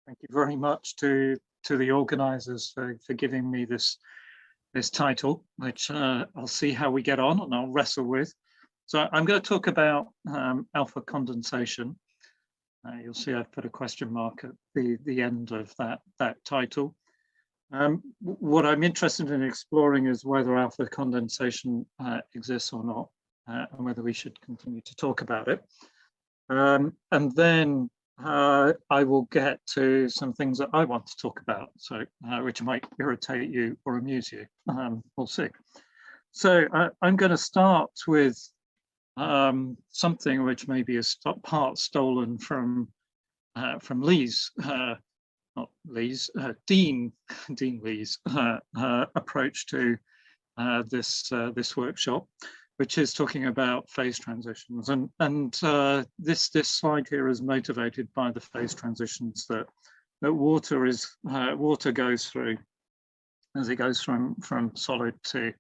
Thank you very much to the organisers for giving me this title, which I'll see how we get on and I'll wrestle with. So I'm going to talk about alpha condensation. You'll see I've put a question mark at the end of that title. What I'm interested in exploring is whether alpha condensation exists or not, and whether we should continue to talk about it. And then I will get to some things that I want to talk about, so which might irritate you or amuse you. We'll see. So I'm going to start with something which may be a part stolen from Lee's, not Lee's, Dean Lee's approach to this workshop, which is talking about phase transitions. And this slide here is motivated by the phase transitions that water goes through as it goes from solid to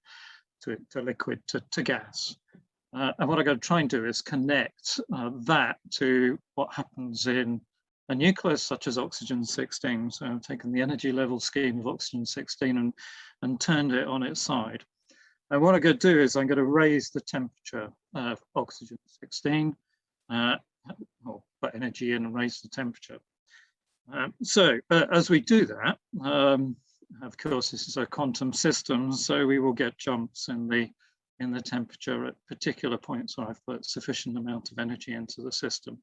liquid to gas. And what I'm going to try and do is connect that to what happens in a nucleus such as oxygen-16. So I've taken the energy level scheme of oxygen-16 and turned it on its side. And what I'm going to do is I'm going to raise the temperature of oxygen-16, or put energy in and raise the temperature. So as we do that, of course, this is a quantum system, so we will get jumps in the temperature at particular points where I've put sufficient amount of energy into the system.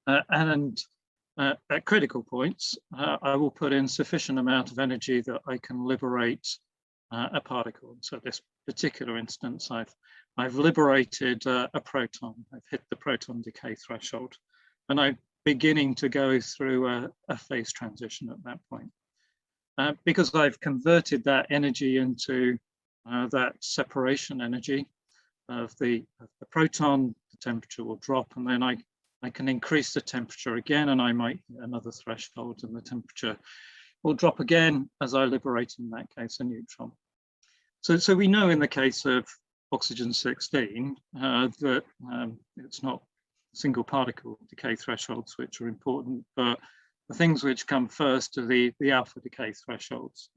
And at critical points, I will put in sufficient amount of energy that I can liberate a particle. So this particular instance, I've liberated a proton. I've hit the proton decay threshold, and I'm beginning to go through a phase transition at that point. Because I've converted that energy into that separation energy of the proton, the temperature will drop, and then I can increase the temperature again, and I might hit another threshold, and the temperature will drop again as I liberate, in that case, a neutron. So we know in the case of oxygen-16 that it's not single particle decay thresholds which are important, but the things which come first are the alpha decay thresholds.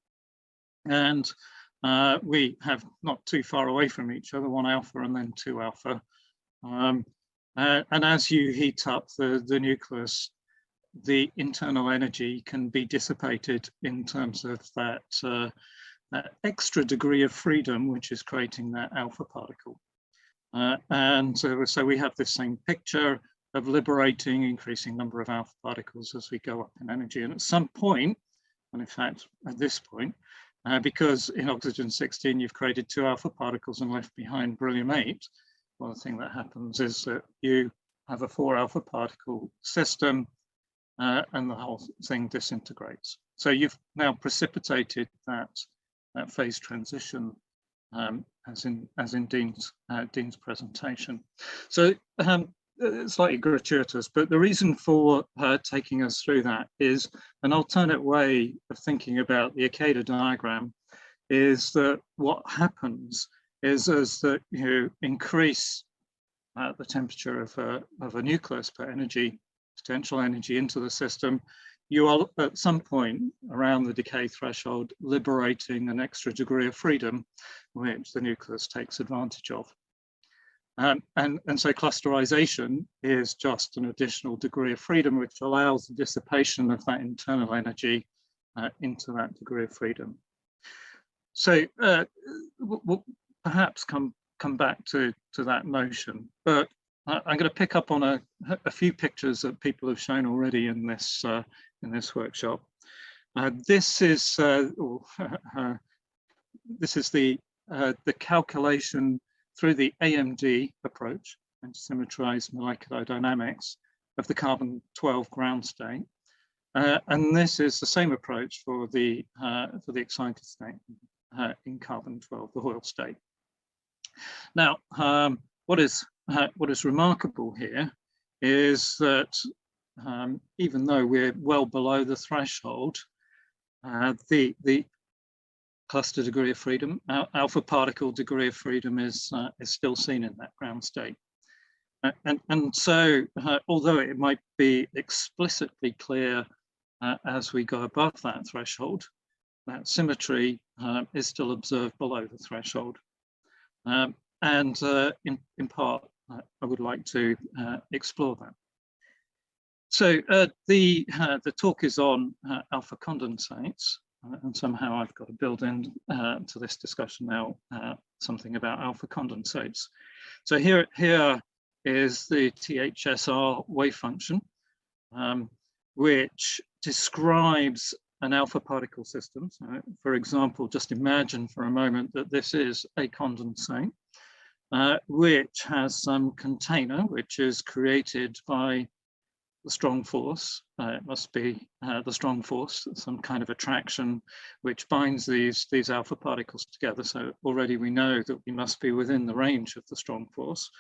And we have not too far away from each other, 1 alpha and then 2 alpha. And as you heat up the nucleus, the internal energy can be dissipated in terms of that extra degree of freedom, which is creating that alpha particle. And so we have this same picture of liberating increasing number of alpha particles as we go up in energy. And at some point, and in fact, at this point, because in oxygen-16, you've created 2 alpha particles and left behind beryllium-8, well, the thing that happens is that you have a 4 alpha particle system and the whole thing disintegrates. So you've now precipitated that phase transition as in Dean's presentation. So slightly gratuitous, but the reason for taking us through that is an alternate way of thinking about the Decay diagram is that what happens is as that you increase the temperature of a nucleus, put potential energy into the system, you are at some point around the decay threshold liberating an extra degree of freedom, which the nucleus takes advantage of. And so clusterization is just an additional degree of freedom, which allows the dissipation of that internal energy into that degree of freedom. So we'll perhaps come back to that notion, but I'm going to pick up on a few pictures that people have shown already in this workshop. This is the calculation through the AMD approach, antisymmetrized molecular dynamics, of the carbon-12 ground state, and this is the same approach for the excited state in carbon-12, the Hoyle state. Now, what is remarkable here is that even though we're well below the threshold, the cluster degree of freedom, alpha particle degree of freedom is still seen in that ground state. And so, although it might be explicitly clear as we go above that threshold, that symmetry is still observed below the threshold. And in part, I would like to explore that. So the talk is on alpha condensates, and somehow I've got to build in to this discussion now something about alpha condensates. So here is the THSR wave function, which describes an alpha particle system. So, for example, just imagine for a moment that this is a condensate, which has some container, which is created by the strong force. It must be the strong force, some kind of attraction, which binds these alpha particles together. So already we know that we must be within the range of the strong force.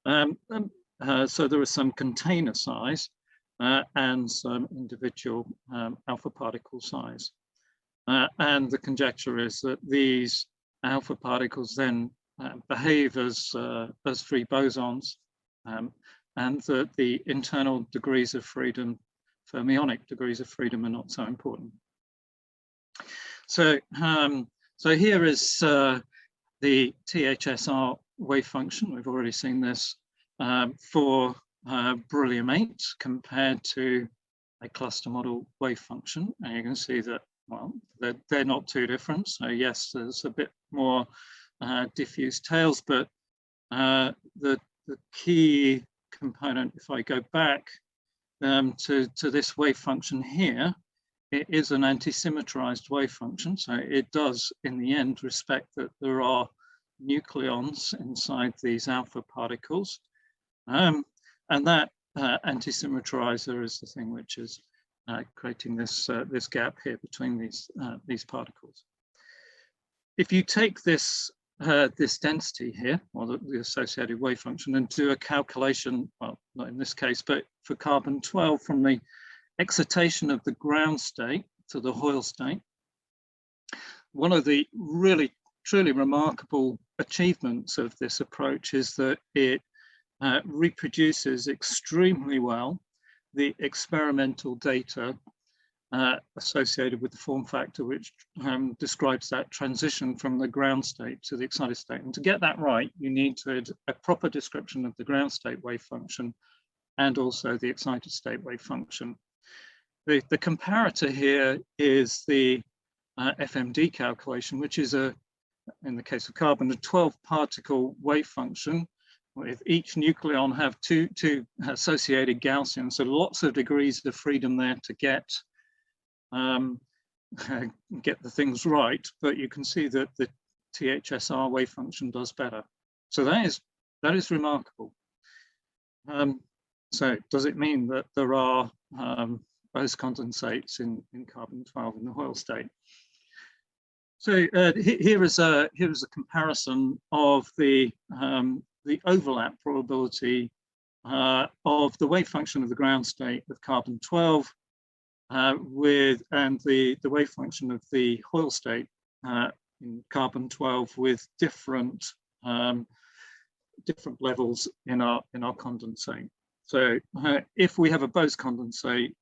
So there is some container size and some individual alpha particle size. And the conjecture is that these alpha particles then behave as free bosons, and that the internal degrees of freedom, fermionic degrees of freedom, are not so important. So, so here is the THSR wave function. We've already seen this for beryllium 8 compared to a cluster model wave function. And you can see that, well, they're not too different. So yes, there's a bit more diffuse tails, but the key component, if I go back to this wave function here, it is an anti-symmetrized wave function. So it does, in the end, respect that there are nucleons inside these alpha particles. And that anti-symmetrizer is the thing which is creating this gap here between these particles. If you take this density here, or the associated wave function, and do a calculation, well, not in this case, but for carbon-12 from the excitation of the ground state to the Hoyle state, one of the really, truly remarkable achievements of this approach is that it reproduces extremely well the experimental data associated with the form factor, which describes that transition from the ground state to the excited state. And to get that right, you need a proper description of the ground state wave function and also the excited state wave function. The comparator here is the FMD calculation, which is in the case of carbon, a 12 particle wave function with each nucleon have two associated Gaussians. So lots of degrees of freedom there to get the things right, but you can see that the THSR wave function does better. So that is remarkable. So does it mean that there are Bose condensates in carbon-12 in the Hoyle state? So here is a comparison of the overlap probability of the wave function of the ground state of carbon-12 and the wave function of the Hoyle state in carbon-12 with different levels in our condensate. So if we have a Bose condensate,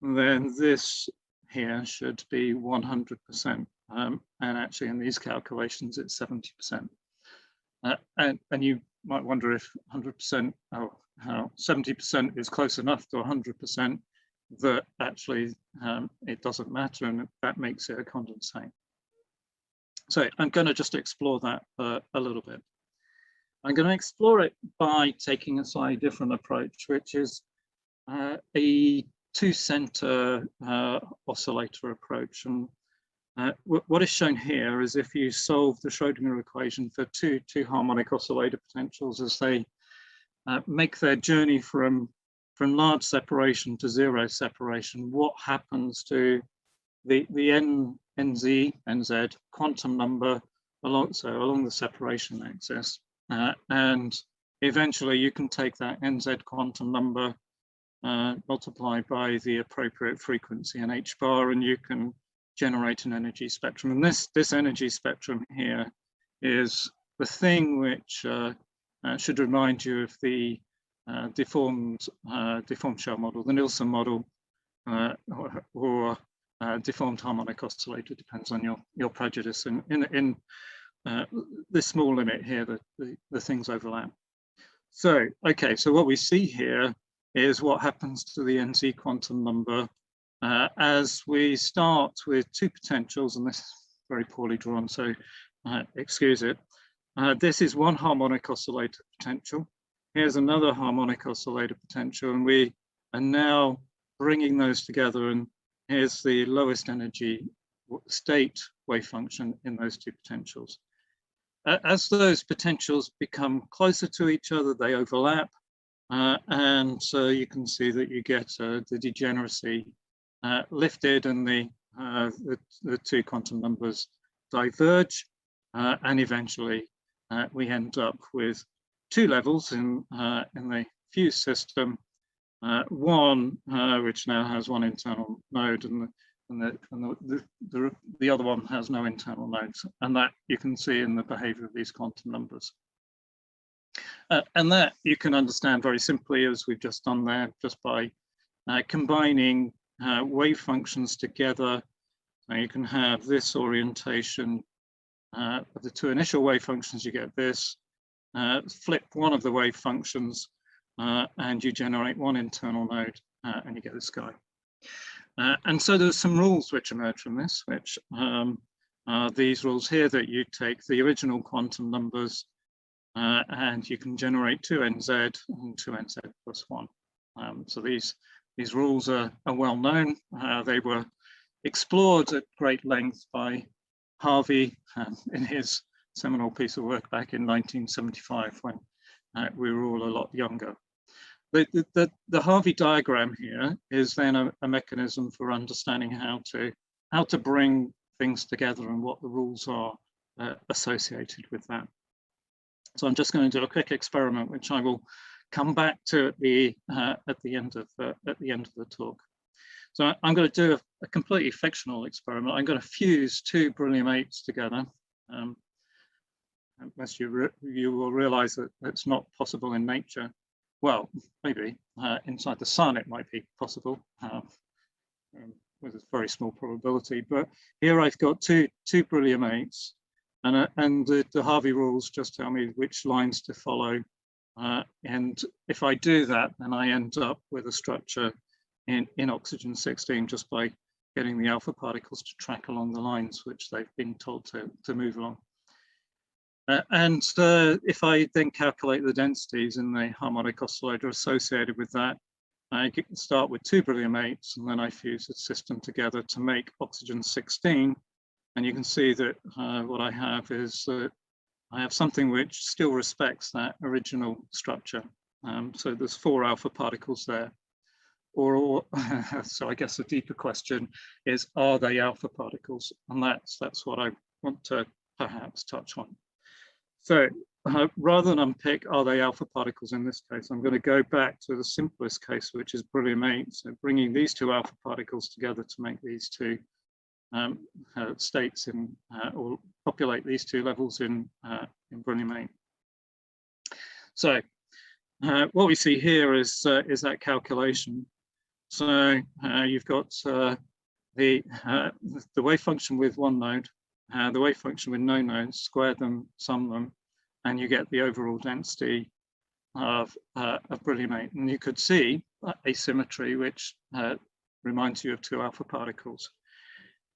then this here should be 100%, and actually in these calculations it's 70%. And you might wonder if 100%, how 70% is close enough to 100%. That actually it doesn't matter, and that makes it a condensate. So I'm going to just explore that a little bit. I'm going to explore it by taking a slightly different approach, which is a two-center oscillator approach. And what is shown here is if you solve the Schrodinger equation for two harmonic oscillator potentials as they make their journey from large separation to zero separation, what happens to the NZ quantum number along the separation axis, and eventually you can take that NZ quantum number multiplied by the appropriate frequency in h bar, and you can generate an energy spectrum. And this energy spectrum here is the thing which should remind you of the deformed shell model, the Nielsen model, or deformed harmonic oscillator, depends on your prejudice. In this small limit here, the things overlap. So, okay, so what we see here is what happens to the NZ quantum number as we start with two potentials, and this is very poorly drawn, so excuse it. This is one harmonic oscillator potential. Here's another harmonic oscillator potential, and we are now bringing those together, and here's the lowest energy state wave function in those two potentials. As those potentials become closer to each other, they overlap, and so you can see that you get the degeneracy lifted, and the two quantum numbers diverge, and eventually we end up with two levels in the fused system. One which now has one internal node, and the other one has no internal nodes, and that you can see in the behavior of these quantum numbers. And that you can understand very simply, as we've just done there, just by combining wave functions together. So you can have this orientation of the two initial wave functions, you get this. Flip one of the wave functions and you generate one internal node and you get this guy. And so there's some rules which emerge from this, which are these rules here, that you take the original quantum numbers and you can generate 2nz and 2nz plus 1. So these rules are well known. They were explored at great length by Harvey in his seminal piece of work back in 1975, when we were all a lot younger. The Harvey diagram here is then a mechanism for understanding how to bring things together and what the rules are associated with that. So I'm just going to do a quick experiment, which I will come back to at the end of the talk. So I'm going to do a completely fictional experiment. I'm going to fuse two beryllium 8s together. Unless you will realize that it's not possible in nature. Well, maybe inside the sun it might be possible with a very small probability. But here I've got two beryllium 8s, and the Harvey rules just tell me which lines to follow. And if I do that, then I end up with a structure in oxygen 16 just by getting the alpha particles to track along the lines which they've been told to move along. If I then calculate the densities in the harmonic oscillator associated with that, I can start with two beryllium 8s, and then I fuse the system together to make oxygen 16. And you can see that what I have is that I have something which still respects that original structure. So there's 4 alpha particles there. Or so I guess the deeper question is, are they alpha particles? And that's what I want to perhaps touch on. So rather than unpick are they alpha particles in this case, I'm going to go back to the simplest case, which is beryllium 8. So bringing these two alpha particles together to make these two states in, or populate these two levels in beryllium 8. So what we see here is that calculation. So you've got the wave function with one node, the wave function with no nodes, square them, sum them, and you get the overall density of beryllium 8. And you could see asymmetry, which reminds you of 2 alpha particles.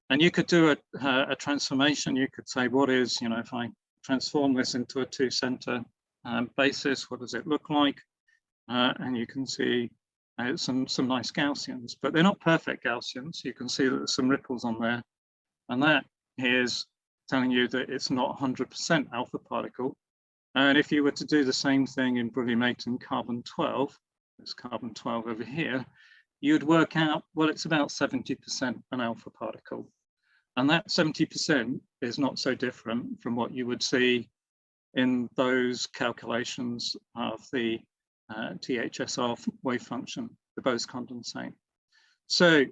And you could do a transformation. You could say, what is, if I transform this into a 2-center basis, what does it look like? And you can see some nice Gaussians, but they're not perfect Gaussians. You can see that there's some ripples on there, and that is telling you that it's not 100% alpha particle. And if you were to do the same thing in beryllium 8 and carbon 12, this carbon 12 over here, you'd work out, well, it's about 70% an alpha particle. And that 70% is not so different from what you would see in those calculations of the THSR wave function, the Bose condensate. So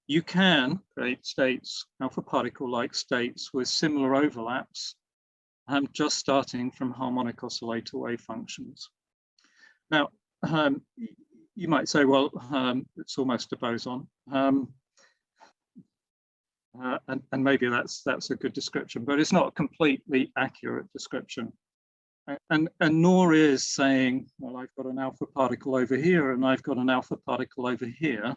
you can create states, alpha particle-like states with similar overlaps, just starting from harmonic oscillator wave functions. Now, you might say, well, it's almost a boson. And maybe that's a good description, but it's not a completely accurate description. And nor is saying, well, I've got an alpha particle over here and I've got an alpha particle over here,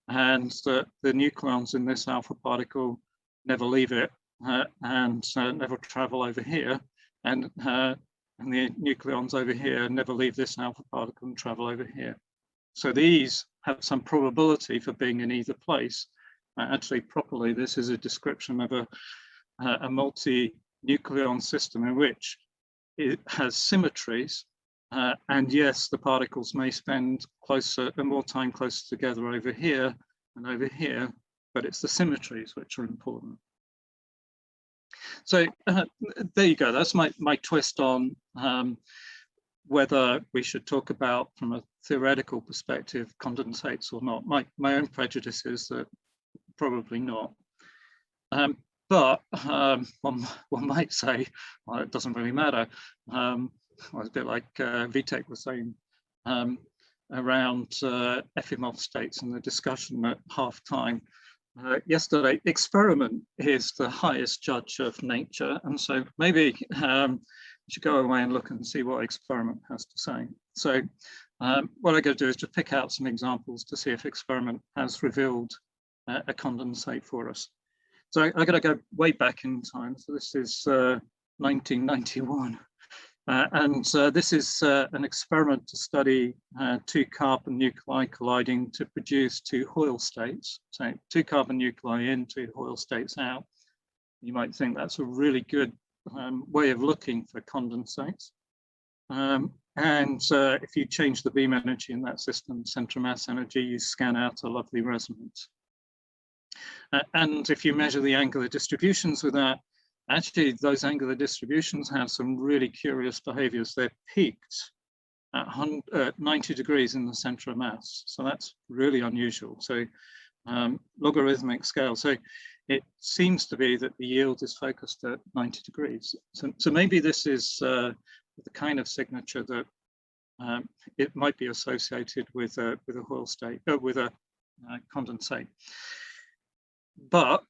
and the nucleons in this alpha particle never leave it and never travel over here, and the nucleons over here never leave this alpha particle and travel over here. So these have some probability for being in either place. Actually, properly, this is a description of a multi-nucleon system in which it has symmetries, and yes, the particles may spend more time closer together over here and over here, but it's the symmetries which are important. So there you go. That's my twist on whether we should talk about, from a theoretical perspective, condensates or not. My own prejudice is that probably not. But one might say, well, it doesn't really matter. Well, it's a bit like Vitek was saying around Efimov states in the discussion at half-time yesterday. Experiment is the highest judge of nature, and so maybe you should go away and look and see what experiment has to say. So what I'm going to do is just pick out some examples to see if experiment has revealed a condensate for us. So I'm going to go way back in time. So this is 1991. And this is an experiment to study two carbon nuclei colliding to produce two Hoyle states. So two carbon nuclei in, two Hoyle states out. You might think that's a really good way of looking for condensates. And if you change the beam energy in that system, center mass energy, you scan out a lovely resonance. And if you measure the angular distributions with that, actually those angular distributions have some really curious behaviors. They're peaked at 90 degrees in the center of mass. So that's really unusual. So logarithmic scale. So it seems to be that the yield is focused at 90 degrees. So maybe this is the kind of signature that it might be associated with a Hoyle state, with a condensate. But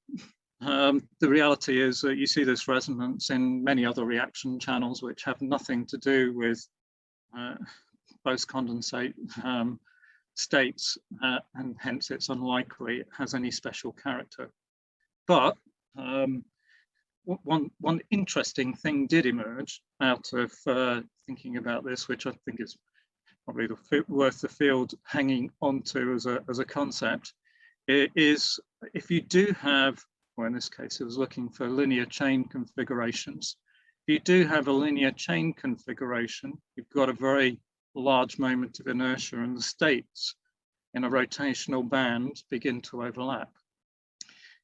the reality is that you see this resonance in many other reaction channels which have nothing to do with both condensate states, and hence it's unlikely it has any special character. But one interesting thing did emerge out of thinking about this, which I think is probably worth the field hanging onto as a concept, is if you do have, or in this case, it was looking for linear chain configurations. If you do have a linear chain configuration, you've got a very large moment of inertia, and the states in a rotational band begin to overlap.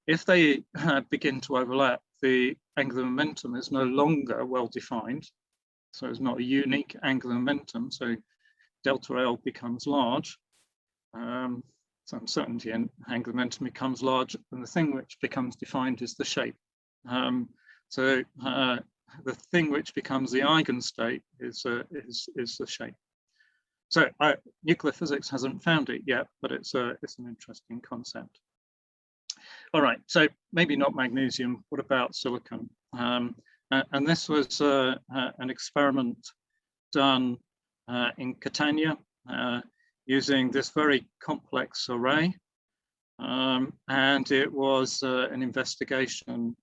If they begin to overlap, the angular momentum is no longer well defined. So it's not a unique angular momentum. So delta L becomes large. So uncertainty in angular momentum becomes large, and the thing which becomes defined is the shape. So the thing which becomes the eigenstate is the shape. So nuclear physics hasn't found it yet, but it's an interesting concept. All right, so maybe not magnesium. What about silicon? And this was an experiment done in Catania, using this very complex array. And it was an investigation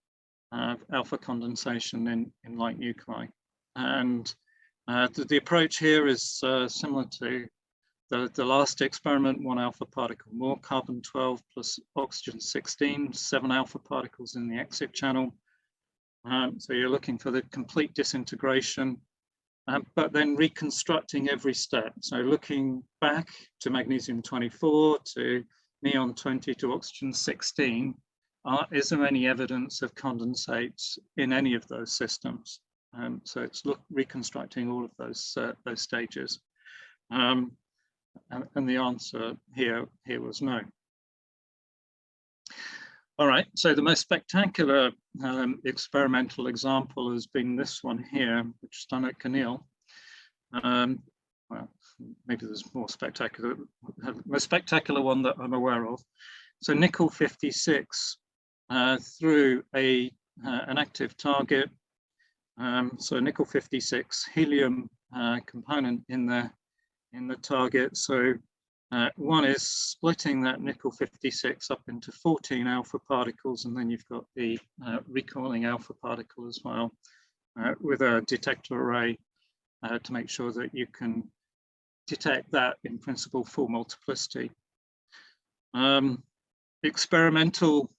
of alpha condensation in light nuclei. And the approach here is similar to the last experiment, 1 alpha particle more, carbon 12 plus oxygen 16, 7 alpha particles in the exit channel. So you're looking for the complete disintegration, but then reconstructing every step. So looking back to magnesium 24, to neon 20, to oxygen 16, is there any evidence of condensates in any of those systems? So it's reconstructing all of those stages. And the answer here was no. All right, so the most spectacular experimental example has been this one here, which is done at Canil. Well, maybe there's more spectacular, most spectacular one that I'm aware of. So nickel 56 through an active target. So nickel 56 helium component in the target. So one is splitting that nickel 56 up into 14 alpha particles, and then you've got the recoiling alpha particle as well, with a detector array to make sure that you can detect that in principle full multiplicity. Experimental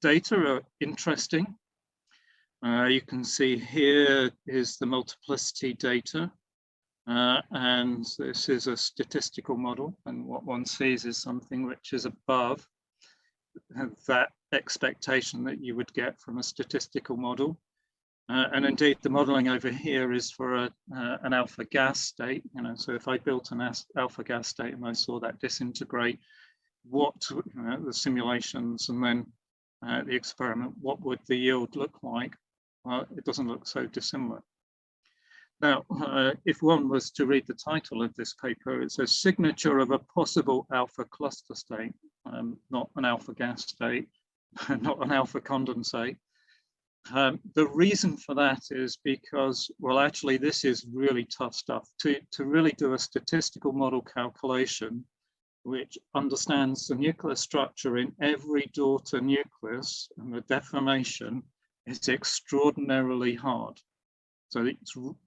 data are interesting. You can see here is the multiplicity data, and this is a statistical model, and what one sees is something which is above that expectation that you would get from a statistical model. And indeed, the modeling over here is for an alpha gas state. So if I built an alpha gas state and I saw that disintegrate, what the simulations and then the experiment, what would the yield look like? Well, it doesn't look so dissimilar. Now, if one was to read the title of this paper, it says signature of a possible alpha cluster state, not an alpha gas state, not an alpha condensate. The reason for that is because, well, actually, this is really tough stuff. To really do a statistical model calculation which understands the nuclear structure in every daughter nucleus and the deformation is extraordinarily hard. So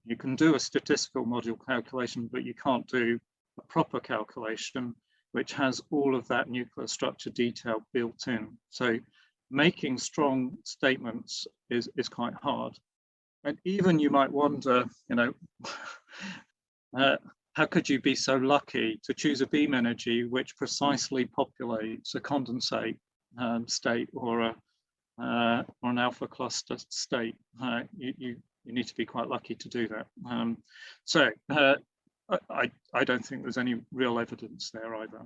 you can do a statistical model calculation, but you can't do a proper calculation which has all of that nuclear structure detail built in. So making strong statements is quite hard. And even you might wonder, how could you be so lucky to choose a beam energy which precisely populates a condensate state or an alpha cluster state? You need to be quite lucky to do that. I don't think there's any real evidence there either.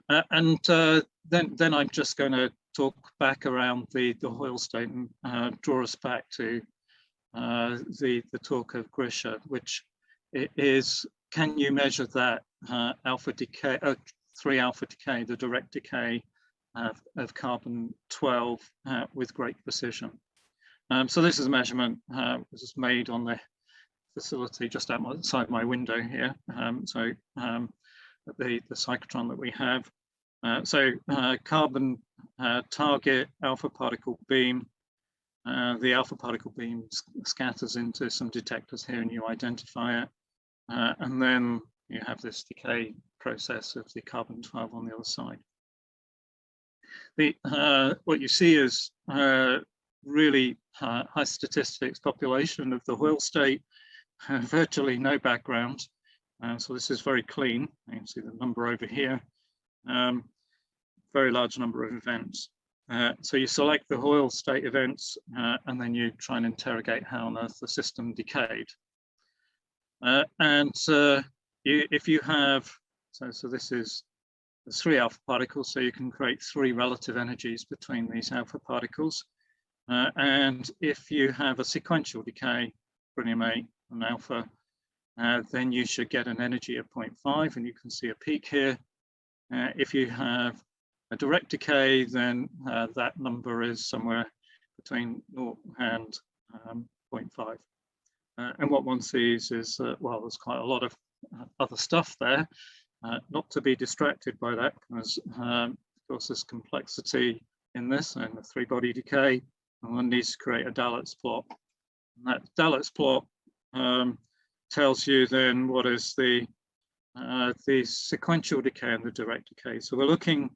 Then I'm just going to talk back around the Hoyle state and draw us back to the talk of Grisha, which is, can you measure that alpha decay, 3 alpha decay, the direct decay of carbon 12 with great precision? So this is a measurement this is made on the facility just outside my window here. The cyclotron that we have. Carbon target alpha particle beam. The alpha particle beam scatters into some detectors here and you identify it. And then you have this decay process of the carbon 12 on the other side. What you see is really high statistics population of the Hoyle state, virtually no background. So this is very clean. You can see the number over here. Very large number of events. So you select the Hoyle state events and then you try and interrogate how on earth the system decayed. If you have, so this is the 3 alpha particles, so you can create 3 relative energies between these alpha particles. And if you have a sequential decay, beryllium 8 and alpha, then you should get an energy of 0.5, and you can see a peak here. If you have a direct decay, then that number is somewhere between 0 and 0.5. And what one sees is, well, there's quite a lot of other stuff there, not to be distracted by that, because of course there's complexity in this and the 3-body decay, and one needs to create a Dalitz plot. And that Dalitz plot tells you then what is the sequential decay and the direct decay. So we're looking,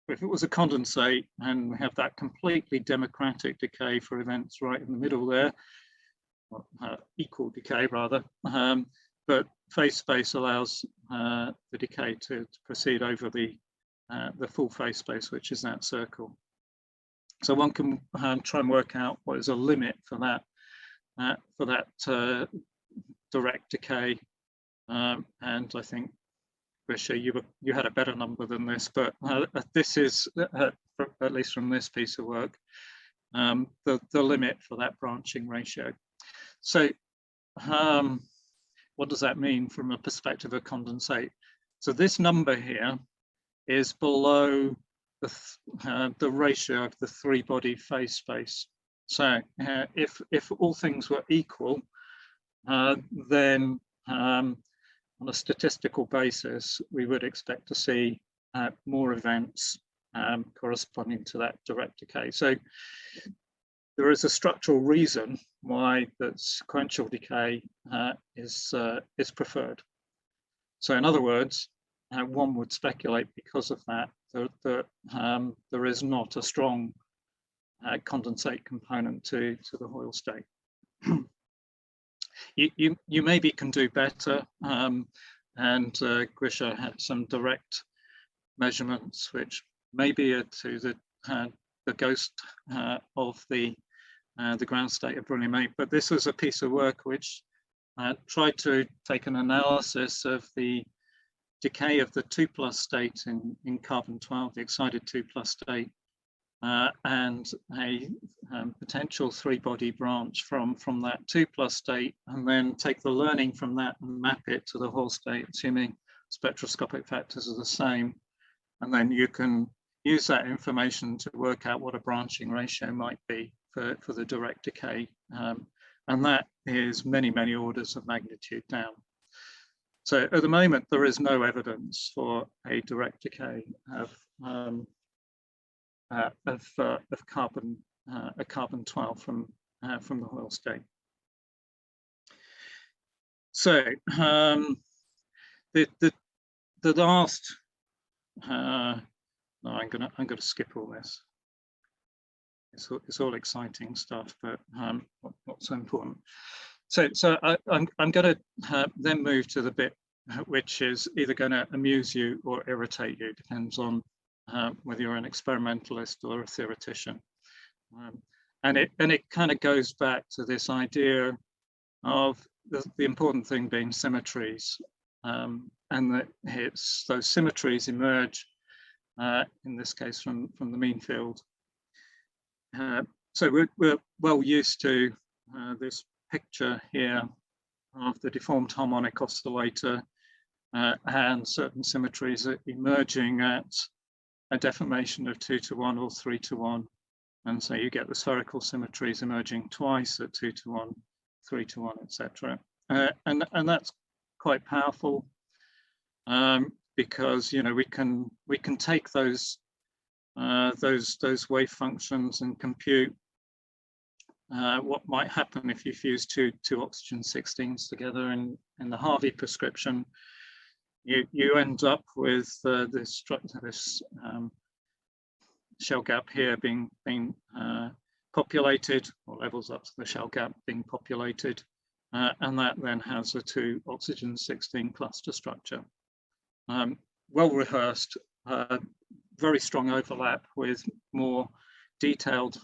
if it was a condensate and we have that completely democratic decay for events right in the middle there, equal decay rather, but phase space allows the decay to proceed over the full phase space, which is that circle. So one can try and work out what is a limit for that direct decay, and I think, Grisha, you had a better number than this, but this is, at least from this piece of work, the limit for that branching ratio. So what does that mean from a perspective of condensate? So this number here is below the ratio of the 3-body phase space. So if all things were equal, then on a statistical basis, we would expect to see more events corresponding to that direct decay. So there is a structural reason why that sequential decay is preferred. So in other words, one would speculate because of that, there is not a strong condensate component to the Hoyle state. You maybe can do better, and Grisha had some direct measurements which maybe are to the ghost of the ground state of beryllium 8, but this was a piece of work which tried to take an analysis of the decay of the 2+ state in carbon-12, the excited 2+ state, and a potential 3-body branch from that 2+ state, and then take the learning from that and map it to the Hoyle state, assuming spectroscopic factors are the same. And then you can use that information to work out what a branching ratio might be for the direct decay. And that is many, many orders of magnitude down. So at the moment, there is no evidence for a direct decay of carbon-12 from the Hoyle state. So the last no, I'm gonna skip all this. It's all exciting stuff, but not so important. So I'm going to then move to the bit which is either going to amuse you or irritate you, depends on whether you're an experimentalist or a theoretician. And it kind of goes back to this idea of the important thing being symmetries, and that those symmetries emerge in this case from the mean field. So we're well used to this picture here of the deformed harmonic oscillator and certain symmetries emerging at a deformation of 2:1 or 3:1. And so you get the spherical symmetries emerging twice at 2:1, 3:1, etc. And that's quite powerful because we can take those wave functions and compute what might happen if you fuse two oxygen 16s together in the Harvey prescription. You end up with this shell gap here being populated, or levels up to the shell gap being populated, and that then has a 2 oxygen 16 cluster structure. Well rehearsed, very strong overlap with more detailed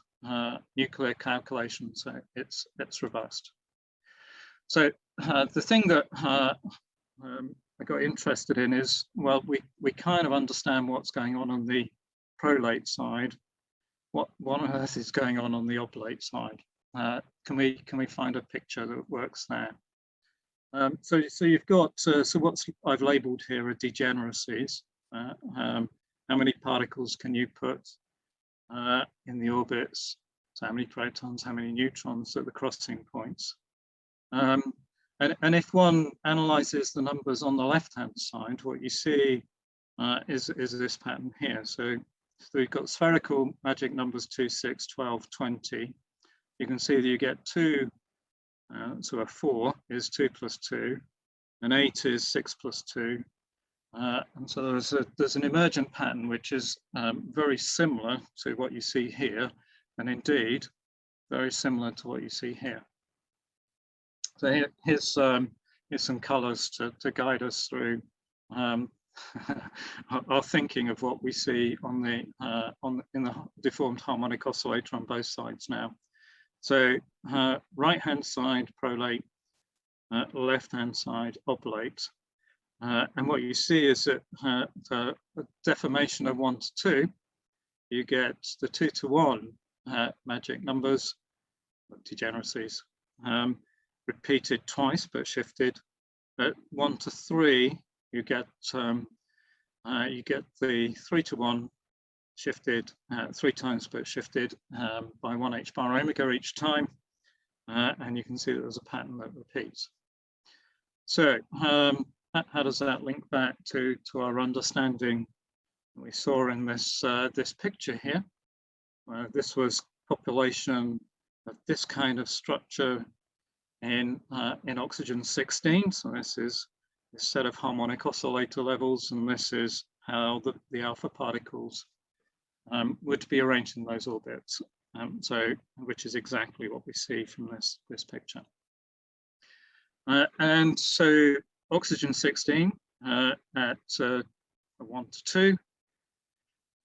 nuclear calculations, so it's robust. So the thing that I got interested in is, well, we kind of understand what's going on the prolate side. What on earth is going on the oblate side? Can we find a picture that works there? So you've got so what's I've labelled here are degeneracies. How many particles can you put in the orbits? So how many protons, how many neutrons at the crossing points? And if one analyzes the numbers on the left-hand side, what you see is this pattern here. So you've got spherical magic numbers 2, 6, 12, 20. You can see that you get 2, so a 4 is 2 plus 2, and 8 is 6 plus 2. And so there's an emergent pattern which is very similar to what you see here, and indeed very similar to what you see here. So here's some colours to guide us through our thinking of what we see in the deformed harmonic oscillator on both sides now. So right-hand side prolate, left-hand side oblate. And what you see is that the deformation of 1 to 2, you get the 2 to 1 magic numbers, degeneracies, repeated twice but shifted, at 1 to 3, you get the 3-to-1 shifted 3 times, but shifted by 1 h bar omega each time, and you can see that there's a pattern that repeats. So how does that link back to our understanding we saw in this this picture here? This was population of this kind of structure in oxygen 16. So this is this set of harmonic oscillator levels, and this is how the alpha particles would be arranged in those orbits. Which is exactly what we see from this picture. And so oxygen 16 at 1 to 2.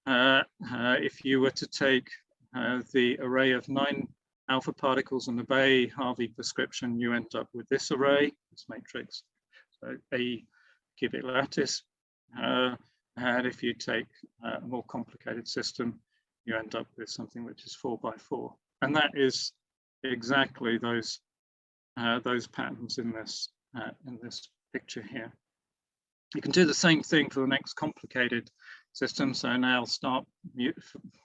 If you were to take the array of 9 alpha particles and obey Harvey prescription, you end up with this array, this matrix, so a cubic lattice. And if you take a more complicated system, you end up with something which is 4 by 4, and that is exactly those patterns in this picture here. You can do the same thing for the next complicated system. So now start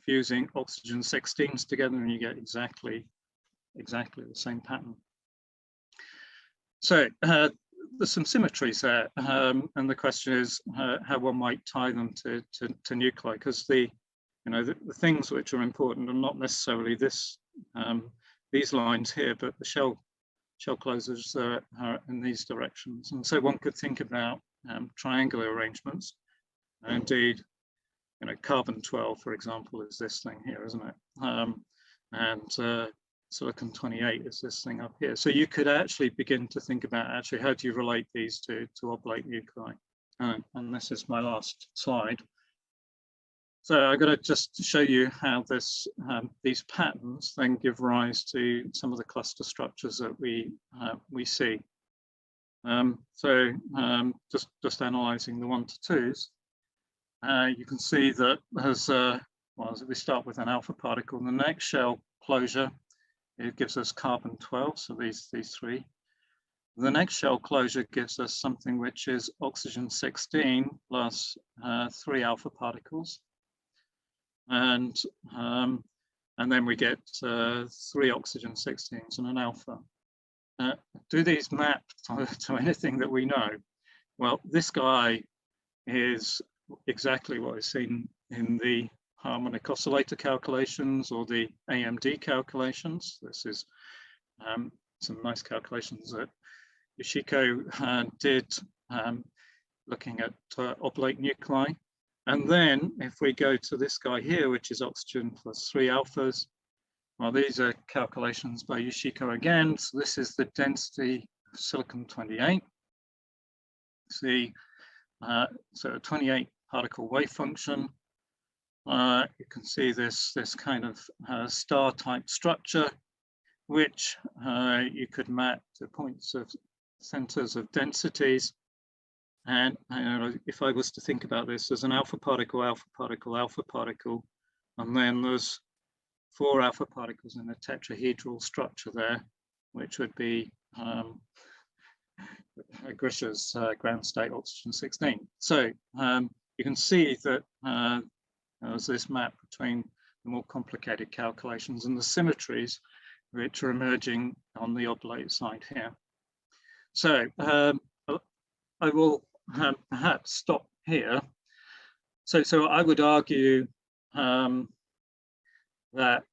fusing oxygen 16s together, and you get exactly the same pattern. So there's some symmetries there, and the question is how one might tie them to nuclei, because the things which are important are not necessarily these lines here, but the shell closures are in these directions. And so one could think about triangular arrangements. Indeed, carbon 12, for example, is this thing here, isn't it? And silicon 28 is this thing up here. So you could actually begin to think about how do you relate these to oblate nuclei? And this is my last slide. So I'm going to just show you how these patterns then give rise to some of the cluster structures that we see. Just analysing the 1 to 2s, you can see that as we start with an alpha particle, the next shell closure, it gives us carbon 12, so these 3. The next shell closure gives us something which is oxygen 16 plus 3 alpha particles. And then we get 3 oxygen 16s and an alpha. Do these map to anything that we know? Well, this guy is exactly what is seen in the harmonic oscillator calculations or the AMD calculations. This is some nice calculations that Yoshiko did looking at oblate nuclei. And then if we go to this guy here, which is oxygen plus 3 alphas, well, these are calculations by Yoshiko again. So this is the density of silicon 28. See, so a 28 particle wave function. You can see this kind of star type structure, which you could map to points of centers of densities. And if I was to think about this as an alpha particle, alpha particle, alpha particle, and then there's 4 alpha particles in a tetrahedral structure there, which would be Grisha's ground state oxygen 16. So you can see that there's this map between the more complicated calculations and the symmetries which are emerging on the oblate side here. So I will perhaps stop here. So I would argue that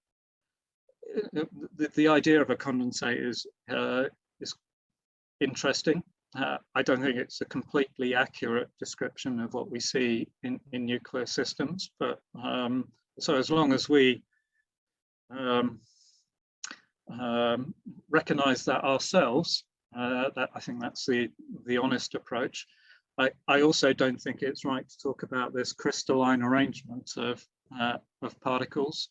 the idea of a condensate is interesting. I don't think it's a completely accurate description of what we see in nuclear systems, but so as long as we recognize that ourselves, that I think that's the honest approach. I also don't think it's right to talk about this crystalline arrangement of particles.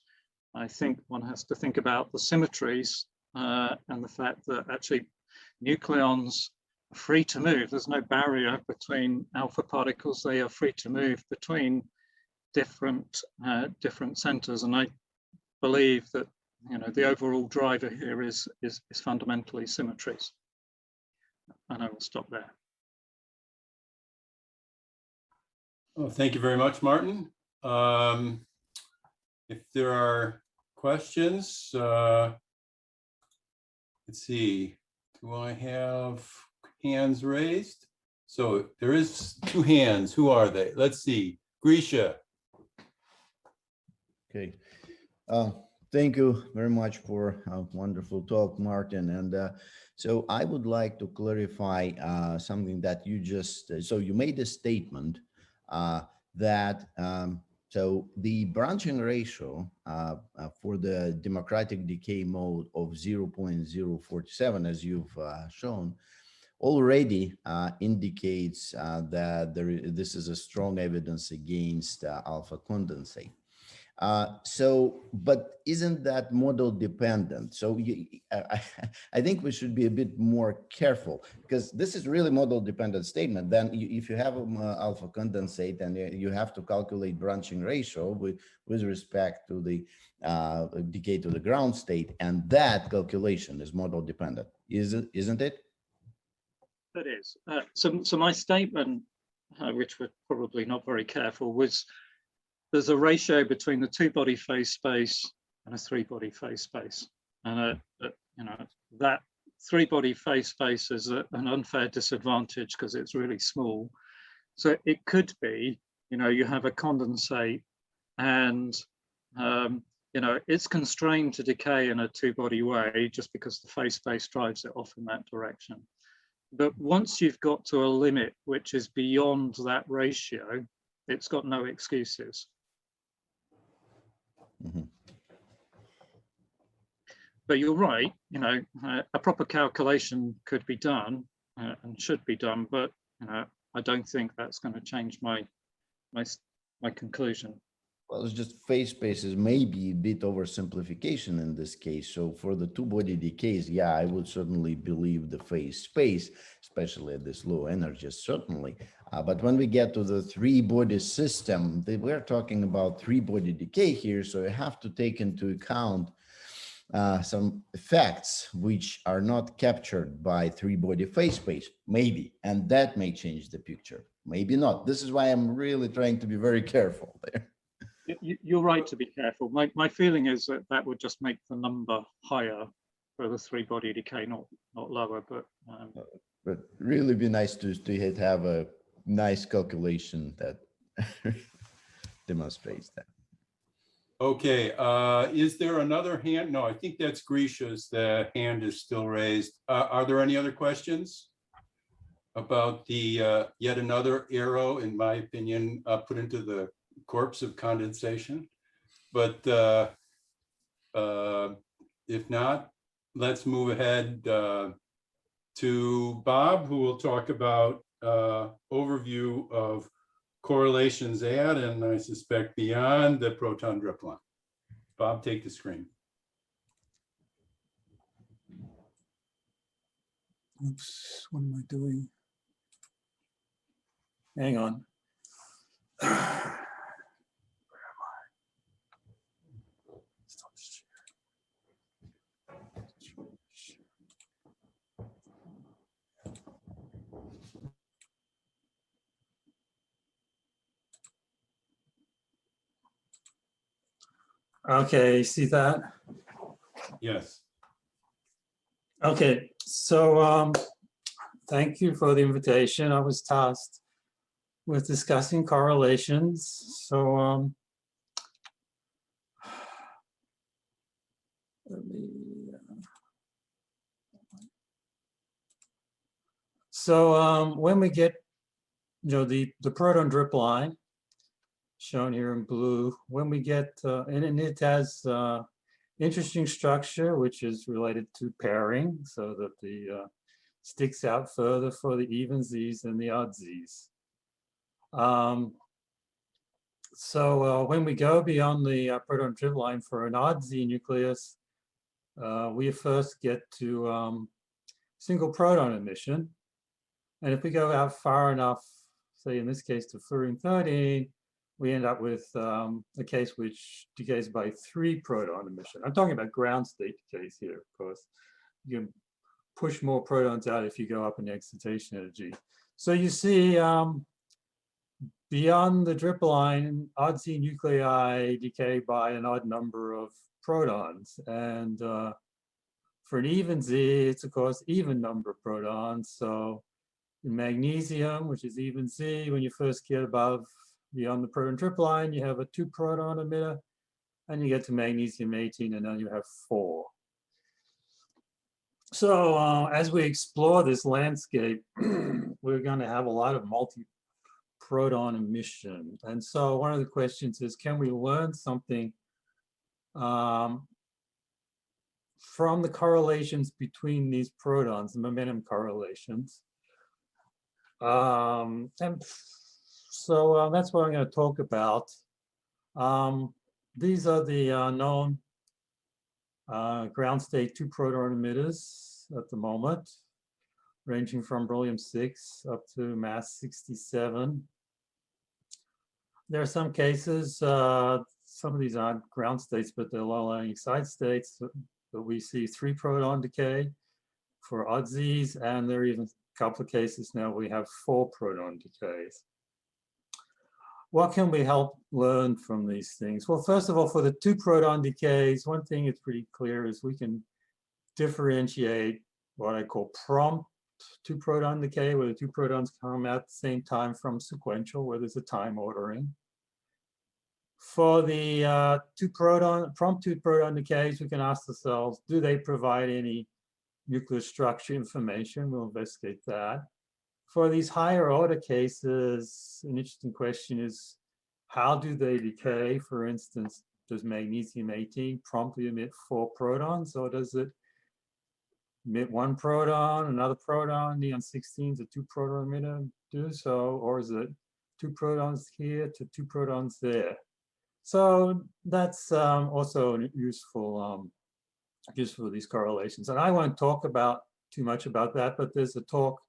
I think one has to think about the symmetries and the fact that actually nucleons are free to move. There's no barrier between alpha particles. They are free to move between different centers, and I believe that the overall driver here is fundamentally symmetries. And I will stop there. Oh, thank you very much, Martin. If there are questions, let's see, do I have hands raised? So there is 2 hands. Who are they? Let's see. Grisha. Okay. Thank you very much for a wonderful talk, Martin. And so I would like to clarify something that you just, so you made a statement that, so the branching ratio for the democratic decay mode of 0.047, as you've shown, already indicates that this is a strong evidence against alpha condensate. But isn't that model dependent? So I think we should be a bit more careful, because this is really model dependent statement. Then if you have alpha condensate, and you have to calculate branching ratio with respect to the decay to the ground state, and that calculation is model dependent, isn't it? It is. So my statement, which we're probably not very careful, was there's a ratio between the 2-body phase space and a 3-body phase space, and you know, that 3-body phase space is an unfair disadvantage because it's really small. So it could be, you know, you have a condensate, and you know, it's constrained to decay in a 2-body way just because the phase space drives it off in that direction. But once you've got to a limit which is beyond that ratio, it's got no excuses. Mm-hmm. But you're right, you know, a proper calculation could be done and should be done, but you know, I don't think that's going to change my conclusion. Well, it's just phase spaces may be a bit oversimplification in this case. So for the 2-body decays, yeah, I would certainly believe the phase space, especially at this low energy, certainly. But when we get to the 3-body system, we're talking about 3-body decay here. So you have to take into account some effects which are not captured by 3-body phase space, maybe, and that may change the picture, maybe not. This is why I'm really trying to be very careful there. You're right to be careful. My feeling is that that would just make the number higher for the 3-body decay, not lower. But really be nice to have a nice calculation that demonstrates that. Okay, is there another hand? No, I think that's Grisha's. The hand is still raised. Are there any other questions about the yet another arrow, in my opinion, put into the corpse of condensation? But if not, let's move ahead to Bob, who will talk about overview of correlations at, and I suspect beyond, the proton drip line. Bob, take the screen. Oops, what am I doing? Hang on. Where am I? Stop Okay, see that? Yes. Okay, so thank you for the invitation. I was tasked with discussing correlations. So let me, when we get, you know, the proton drip line shown here in blue, when we get, and it has interesting structure, which is related to pairing, so that the sticks out further for the even Z's than the odd Z's. When we go beyond the proton drip line for an odd Z nucleus, we first get to single proton emission. And if we go out far enough, say in this case to fluorine-13, we end up with a case which decays by 3 proton emission. I'm talking about ground state decays here, of course. You can push more protons out if you go up in excitation energy. So you see beyond the drip line, odd Z nuclei decay by an odd number of protons. And for an even Z, it's of course even number of protons. So in magnesium, which is even Z, when you first get above beyond the proton drip line, you have a 2 proton emitter, and you get to magnesium 18, and then you have 4. So as we explore this landscape, we're going to have a lot of multi-proton emission. And so one of the questions is, can we learn something from the correlations between these protons, the momentum correlations? And so that's what I'm going to talk about. These are the known ground state 2 proton emitters at the moment, ranging from beryllium-6 up to mass 67. There are some cases, some of these aren't ground states, but they're low-lying excite states, but we see 3 proton decay for odd Z's, and there are even a couple of cases now we have 4 proton decays. What can we help learn from these things? Well, first of all, for the 2 proton decays, one thing that's pretty clear is we can differentiate what I call prompt 2 proton decay, where the 2 protons come out at the same time, from sequential, where there's a time ordering. For the prompt 2 proton decays, we can ask ourselves, do they provide any nuclear structure information? We'll investigate that. For these higher order cases, an interesting question is, how do they decay? For instance, does magnesium 18 promptly emit 4 protons, or does it emit 1 proton, another proton? Neon 16 is a 2 proton emitter, do so, or is it 2 protons here to 2 protons there? So that's also useful for these correlations. And I won't talk about too much about that, but there's a talk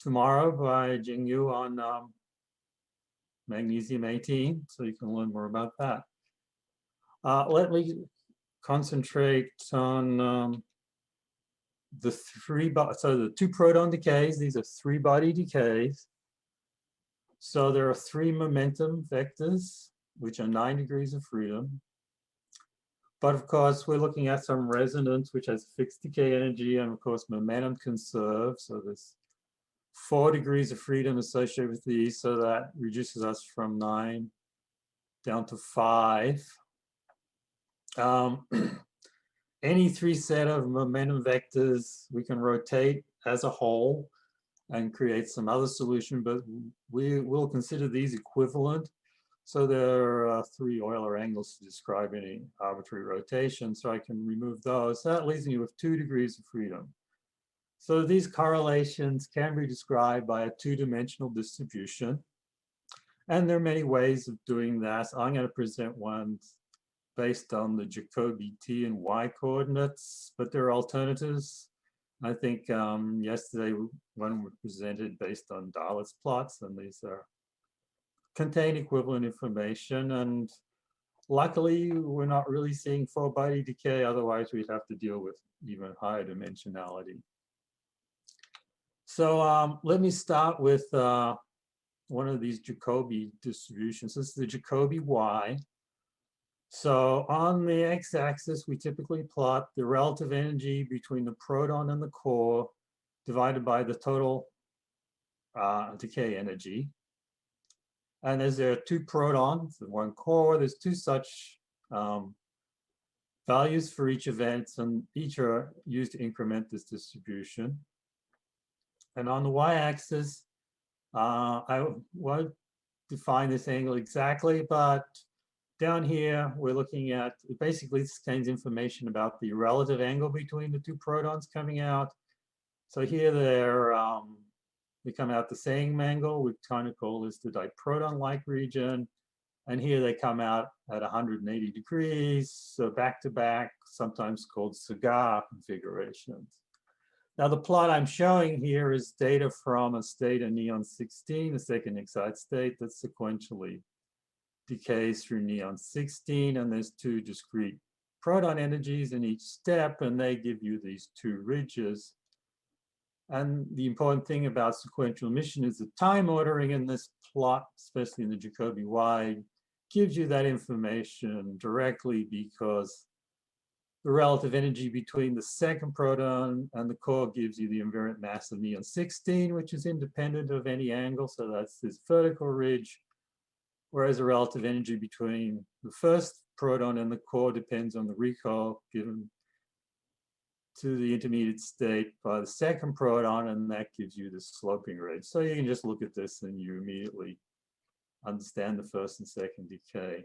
tomorrow by Jing Yu on magnesium 18, so you can learn more about that. Let me concentrate on the 2 proton decays. These are 3 body decays. So there are 3 momentum vectors, which are 9 degrees of freedom. But of course, we're looking at some resonance, which has fixed decay energy, and of course, momentum conserved. So there's 4 degrees of freedom associated with these, so that reduces us from 9 down to 5. Any 3 set of momentum vectors we can rotate as a whole and create some other solution, but we will consider these equivalent. So there are 3 Euler angles to describe any arbitrary rotation, so I can remove those. So that leaves me with 2 degrees of freedom. So these correlations can be described by a 2-dimensional distribution. And there are many ways of doing that. So I'm going to present one based on the Jacobi T and Y coordinates, but there are alternatives. I think yesterday one was presented based on Dalitz plots, and these contain equivalent information. And luckily, we're not really seeing 4-body decay. Otherwise, we'd have to deal with even higher dimensionality. So let me start with one of these Jacobi distributions. This is the Jacobi Y. So on the x-axis, we typically plot the relative energy between the proton and the core divided by the total decay energy. And as there are 2 protons and 1 core, there's 2 such values for each event, and each are used to increment this distribution. And on the y-axis, I won't define this angle exactly, but down here, we're looking at, basically this contains information about the relative angle between the 2 protons coming out. So here they come out the same angle. We kind of call this the diproton-like region. And here they come out at 180 degrees, so back-to-back, sometimes called cigar configurations. Now, the plot I'm showing here is data from a state in neon 16, the second excite state that sequentially decays through neon 16, and there's 2 discrete proton energies in each step, and they give you these 2 ridges. And the important thing about sequential emission is the time ordering in this plot, especially in the Jacobi Y, gives you that information directly because the relative energy between the second proton and the core gives you the invariant mass of neon-16, which is independent of any angle. So that's this vertical ridge, whereas the relative energy between the first proton and the core depends on the recoil given to the intermediate state by the second proton, and that gives you the sloping ridge. So you can just look at this and you immediately understand the first and second decay.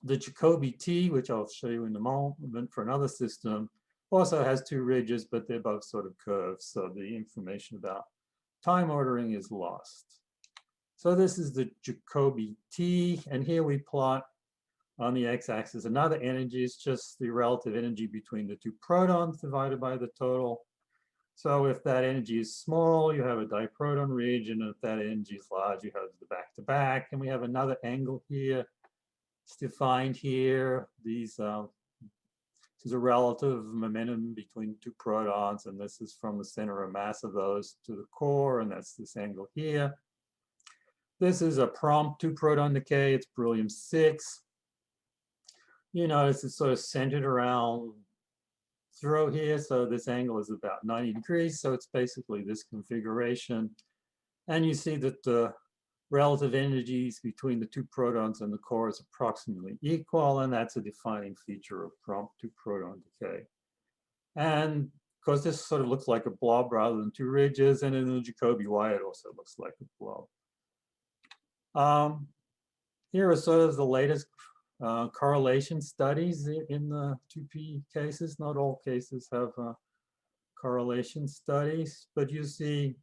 The Jacobi T, which I'll show you in a moment for another system, also has two ridges, but they're both sort of curved, so the information about time ordering is lost. So this is the Jacobi T, and here we plot on the x-axis another energy. It's just the relative energy between the two protons divided by the total. So if that energy is small, you have a diproton ridge, and if that energy is large, you have the back-to-back, and we have another angle here. It's defined here. This is a relative momentum between two protons, and this is from the center of mass of those to the core, and that's this angle here. This is a prompt two-proton decay. It's beryllium 6. You notice it's sort of centered around 0 here, so this angle is about 90 degrees, so it's basically this configuration. And you see that the relative energies between the two protons and the core is approximately equal, and that's a defining feature of prompt two-proton decay. And because this sort of looks like a blob rather than two ridges, and in the Jacobi Y it also looks like a blob. Here are sort of the latest correlation studies in the 2P cases. Not all cases have correlation studies, but you see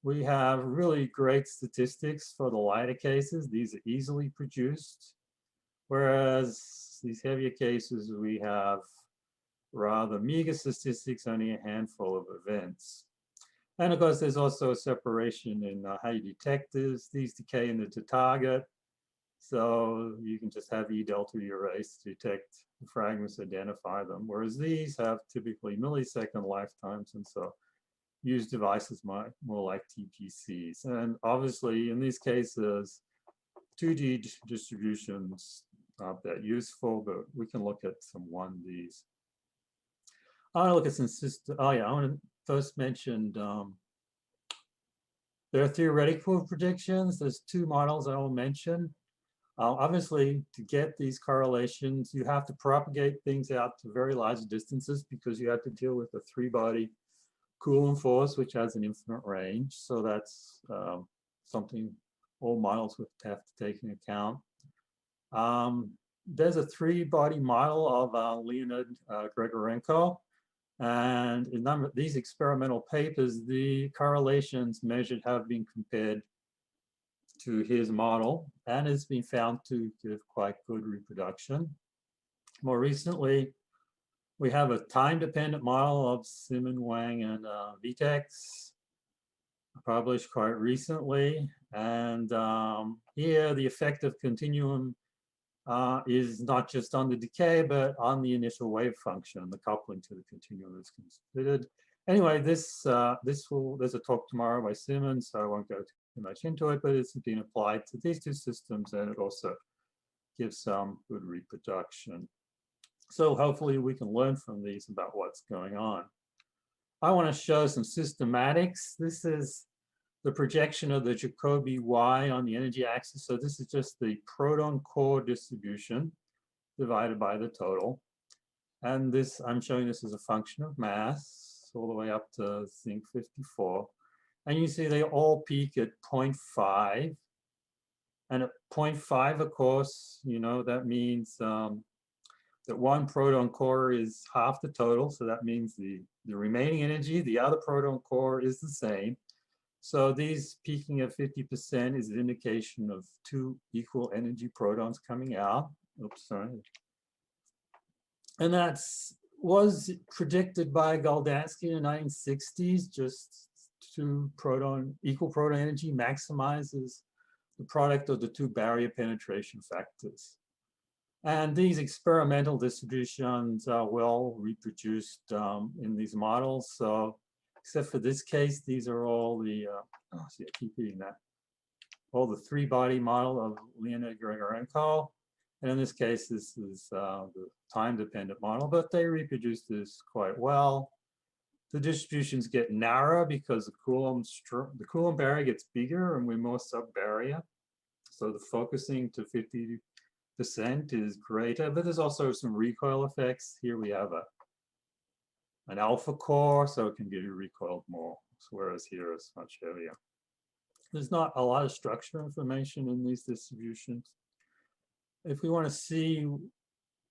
we have really great statistics for the lighter cases. These are easily produced, whereas these heavier cases we have rather meager statistics, only a handful of events. And of course, there's also a separation in how you detect this. These decay into the target. So you can just have E delta erase to detect the fragments, identify them. Whereas these have typically millisecond lifetimes. And so use devices more like TPCs. And obviously in these cases, 2D distributions not that useful, but we can look at some 1Ds. I want to look at some system. Oh yeah, I want to first mention there are theoretical predictions. There's two models I will mention. Obviously, to get these correlations, you have to propagate things out to very large distances because you have to deal with a three-body Coulomb force, which has an infinite range. So that's something all models would have to take into account. There's a three-body model of Leonid Grigorenko. And in these experimental papers, the correlations measured have been compared to his model, and it's been found to give quite good reproduction. More recently, we have a time-dependent model of Simon, Wang, and Vitex, published quite recently. And here, the effective continuum is not just on the decay, but on the initial wave function. The coupling to the continuum is considered. Anyway, there's a talk tomorrow by Simon, so I won't go too much into it, but it's been applied to these two systems, and it also gives some good reproduction. So hopefully we can learn from these about what's going on. I want to show some systematics. This is the projection of the Jacobi Y on the energy axis. So this is just the proton core distribution divided by the total. And this, I'm showing this as a function of mass all the way up to zinc 54. And you see they all peak at 0.5. And at 0.5, of course, you know, that means that one proton core is half the total. So that means the remaining energy, the other proton core is the same. So these peaking at 50% is an indication of two equal energy protons coming out. Oops, sorry. And that was predicted by Goldansky in the 1960s. Just equal proton energy maximizes the product of the two barrier penetration factors. And these experimental distributions are well reproduced in these models. So except for this case, these are all the, oh, see, I keep hitting that, all the three-body model of Leonid Grigorenko. And in this case, this is the time-dependent model, but they reproduce this quite well. The distributions get narrower because the Coulomb barrier gets bigger and we're more sub-barrier. So the focusing to 50% is greater, but there's also some recoil effects. Here we have an alpha core, so it can get recoiled more, whereas here it's much heavier. There's not a lot of structure information in these distributions. If we want to see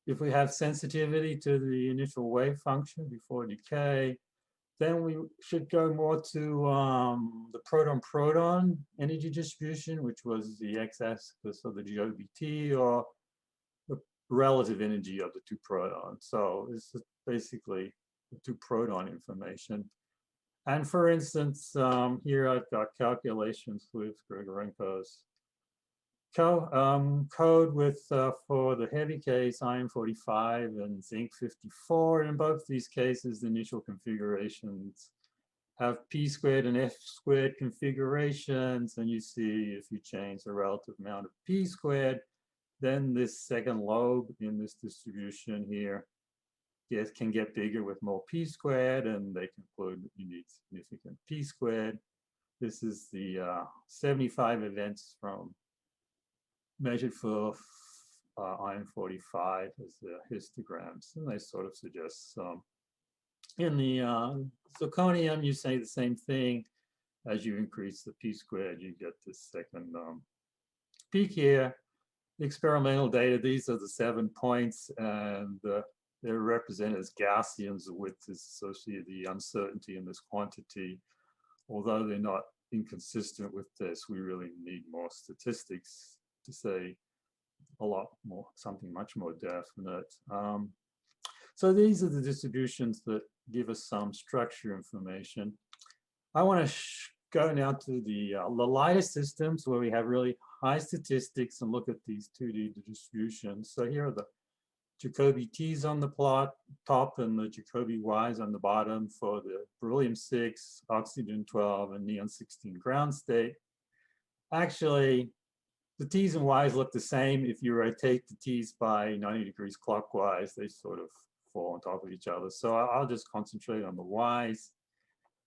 if we have sensitivity to the initial wave function before decay, then we should go more to the proton-proton energy distribution, which was the x-axis of the GOBT, or the relative energy of the two protons. So this is basically the two proton information. And for instance, here I've got calculations with Grigorenko's code with for the heavy case iron 45 and zinc 54. And in both these cases, the initial configurations have p squared and f squared configurations. And you see if you change the relative amount of p squared, then this second lobe in this distribution here can get bigger with more p squared, and they conclude that you need significant p squared. This is the 75 events from measured for iron 45 as the histograms, and they sort of suggest some. In the zirconium, you say the same thing. As you increase the p squared, you get this second peak here. The experimental data, these are the 7 points, and they're represented as Gaussians. The width is associated with the uncertainty in this quantity. Although they're not inconsistent with this, we really need more statistics to say a lot more, something much more definite. So these are the distributions that give us some structure information. I want to go now to the lighter systems where we have really high statistics and look at these 2D distributions. So here are the Jacobi T's on the plot top and the Jacobi Y's on the bottom for the beryllium-6, oxygen-12, and neon-16 ground state. Actually, the T's and Y's look the same. If you rotate the T's by 90 degrees clockwise, they sort of fall on top of each other. So I'll just concentrate on the Y's.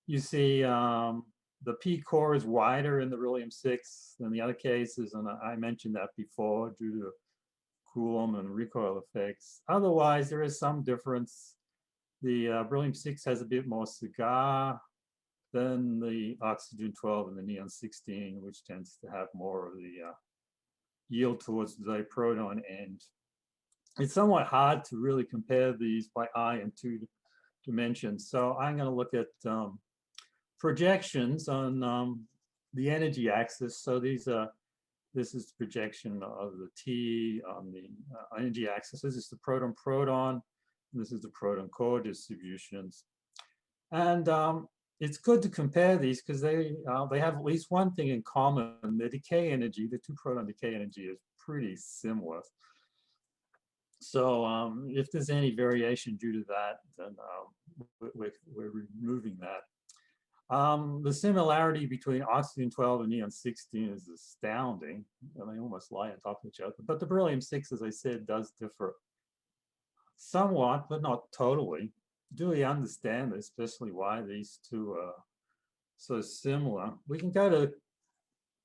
You see the P core is wider in the beryllium-6 than the other cases, and I mentioned that before due to Coulomb and recoil effects. Otherwise, there is some difference. The beryllium-6 has a bit more cigar than the oxygen-12 and the neon-16, which tends to have more of the yield towards the proton end. It's somewhat hard to really compare these by eye in 2 dimensions. So I'm going to look at projections on the energy axis. So these are, this is the projection of the T on the energy axis. This is the proton-proton. This is the proton-core distributions. And it's good to compare these because they have at least one thing in common. The decay energy, the two proton decay energy is pretty similar. So if there's any variation due to that, then we're removing that. The similarity between oxygen-12 and neon-16 is astounding, and they almost lie on top of each other. But the beryllium-6, as I said, does differ somewhat, but not totally. Do we understand especially why these two are so similar? We can go to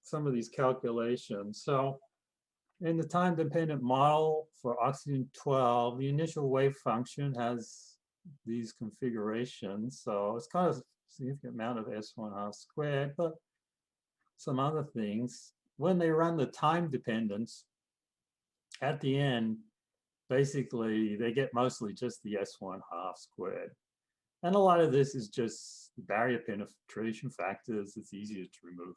some of these calculations. So in the time-dependent model for oxygen-12, the initial wave function has these configurations. So it's kind of significant amount of S1/2 squared, but some other things. When they run the time dependence, at the end, basically they get mostly just the S1/2 squared. And a lot of this is just barrier penetration factors. It's easier to remove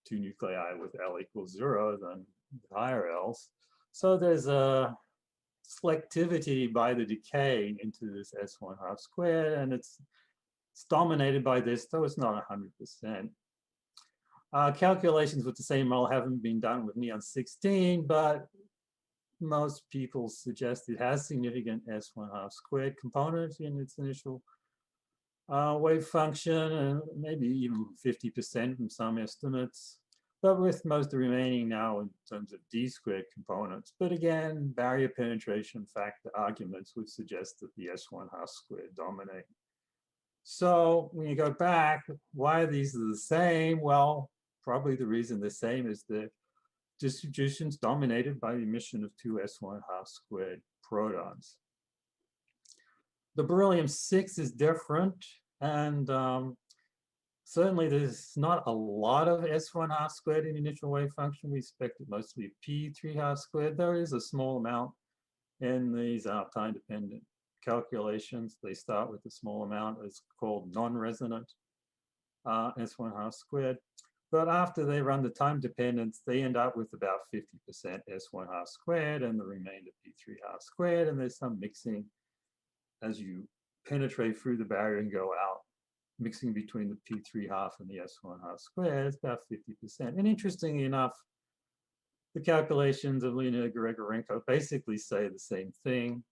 2 nuclei with L equals 0 than higher L's. So there's a selectivity by the decay into this S1/2 squared, and it's dominated by this, though it's not 100%. Calculations with the same model haven't been done with neon-16, but most people suggest it has significant S1/2 squared components in its initial wave function, and maybe even 50% from some estimates, but with most of the remaining now in terms of d squared components. But again, barrier penetration factor arguments would suggest that the S1 half squared dominate. So when you go back, why are these the same? Well, probably the reason the same is the distribution's dominated by the emission of two S1 half squared protons. The beryllium-6 is different, and certainly there's not a lot of S1 half squared in the initial wave function. We expect it mostly P3 half squared. There is a small amount in these time-dependent calculations. They start with a small amount. It's called non-resonant S1 half squared. But after they run the time dependence, they end up with about 50% S1 half squared and the remainder P3 half squared. And there's some mixing as you penetrate through the barrier and go out, mixing between the P3 half and the S1 half squared. It's about 50%. And interestingly enough, the calculations of Leonid Grigorenko basically say the same thing,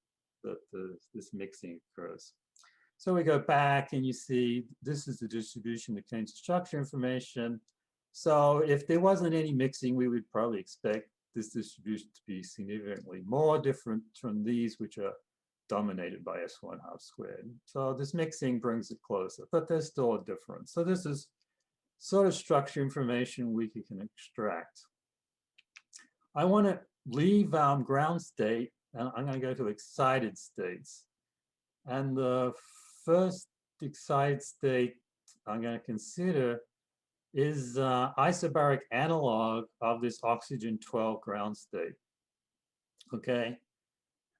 that this mixing occurs. So we go back and you see this is the distribution that contains structure information. So if there wasn't any mixing, we would probably expect this distribution to be significantly more different from these, which are dominated by S1 half squared. So this mixing brings it closer, but there's still a difference. So this is sort of structure information we can extract. I want to leave ground state, and I'm going to go to excited states. And the first excited state I'm going to consider is isobaric analog of this oxygen 12 ground state. Okay,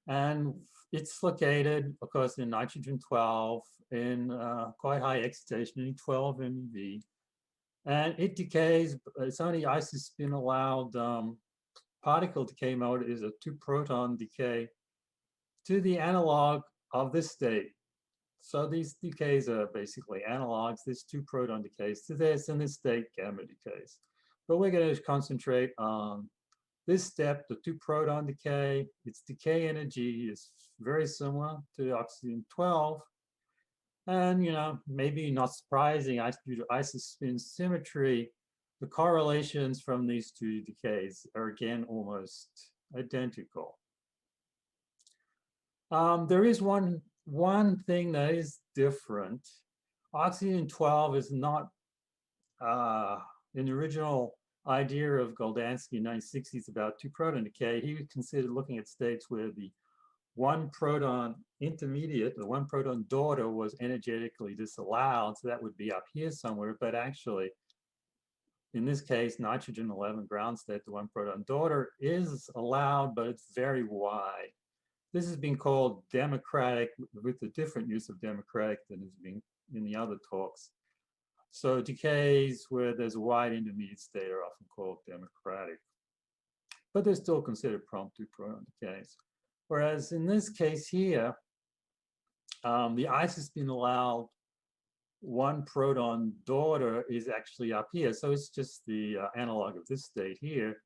and it's located, of course, in nitrogen 12 in quite high excitation, in 12 MeV, and it decays. It's only isospin allowed particle decay mode is a 2-proton decay to the analog of this state. So these decays are basically analogs. This 2-proton decays to this, and this state gamma decays. But we're going to concentrate on this step, the 2-proton decay. Its decay energy is very similar to oxygen 12. And, you know, maybe not surprising, due to isospin symmetry, the correlations from these two decays are again almost identical. There is one thing that is different. Oxygen 12 is not in the original idea of Goldansky in the 1960s about 2-proton decay. He considered looking at states where the 1-proton intermediate, the 1-proton daughter, was energetically disallowed. So that would be up here somewhere, but actually, in this case, nitrogen 11 ground state, the 1-proton daughter is allowed, but it's very wide. This has been called democratic, with a different use of democratic than has been in the other talks. So decays where there's a wide intermediate state are often called democratic, but they're still considered prompt 2-proton decays. Whereas in this case here, the isospin allowed 1-proton daughter is actually up here. So it's just the analog of this state here.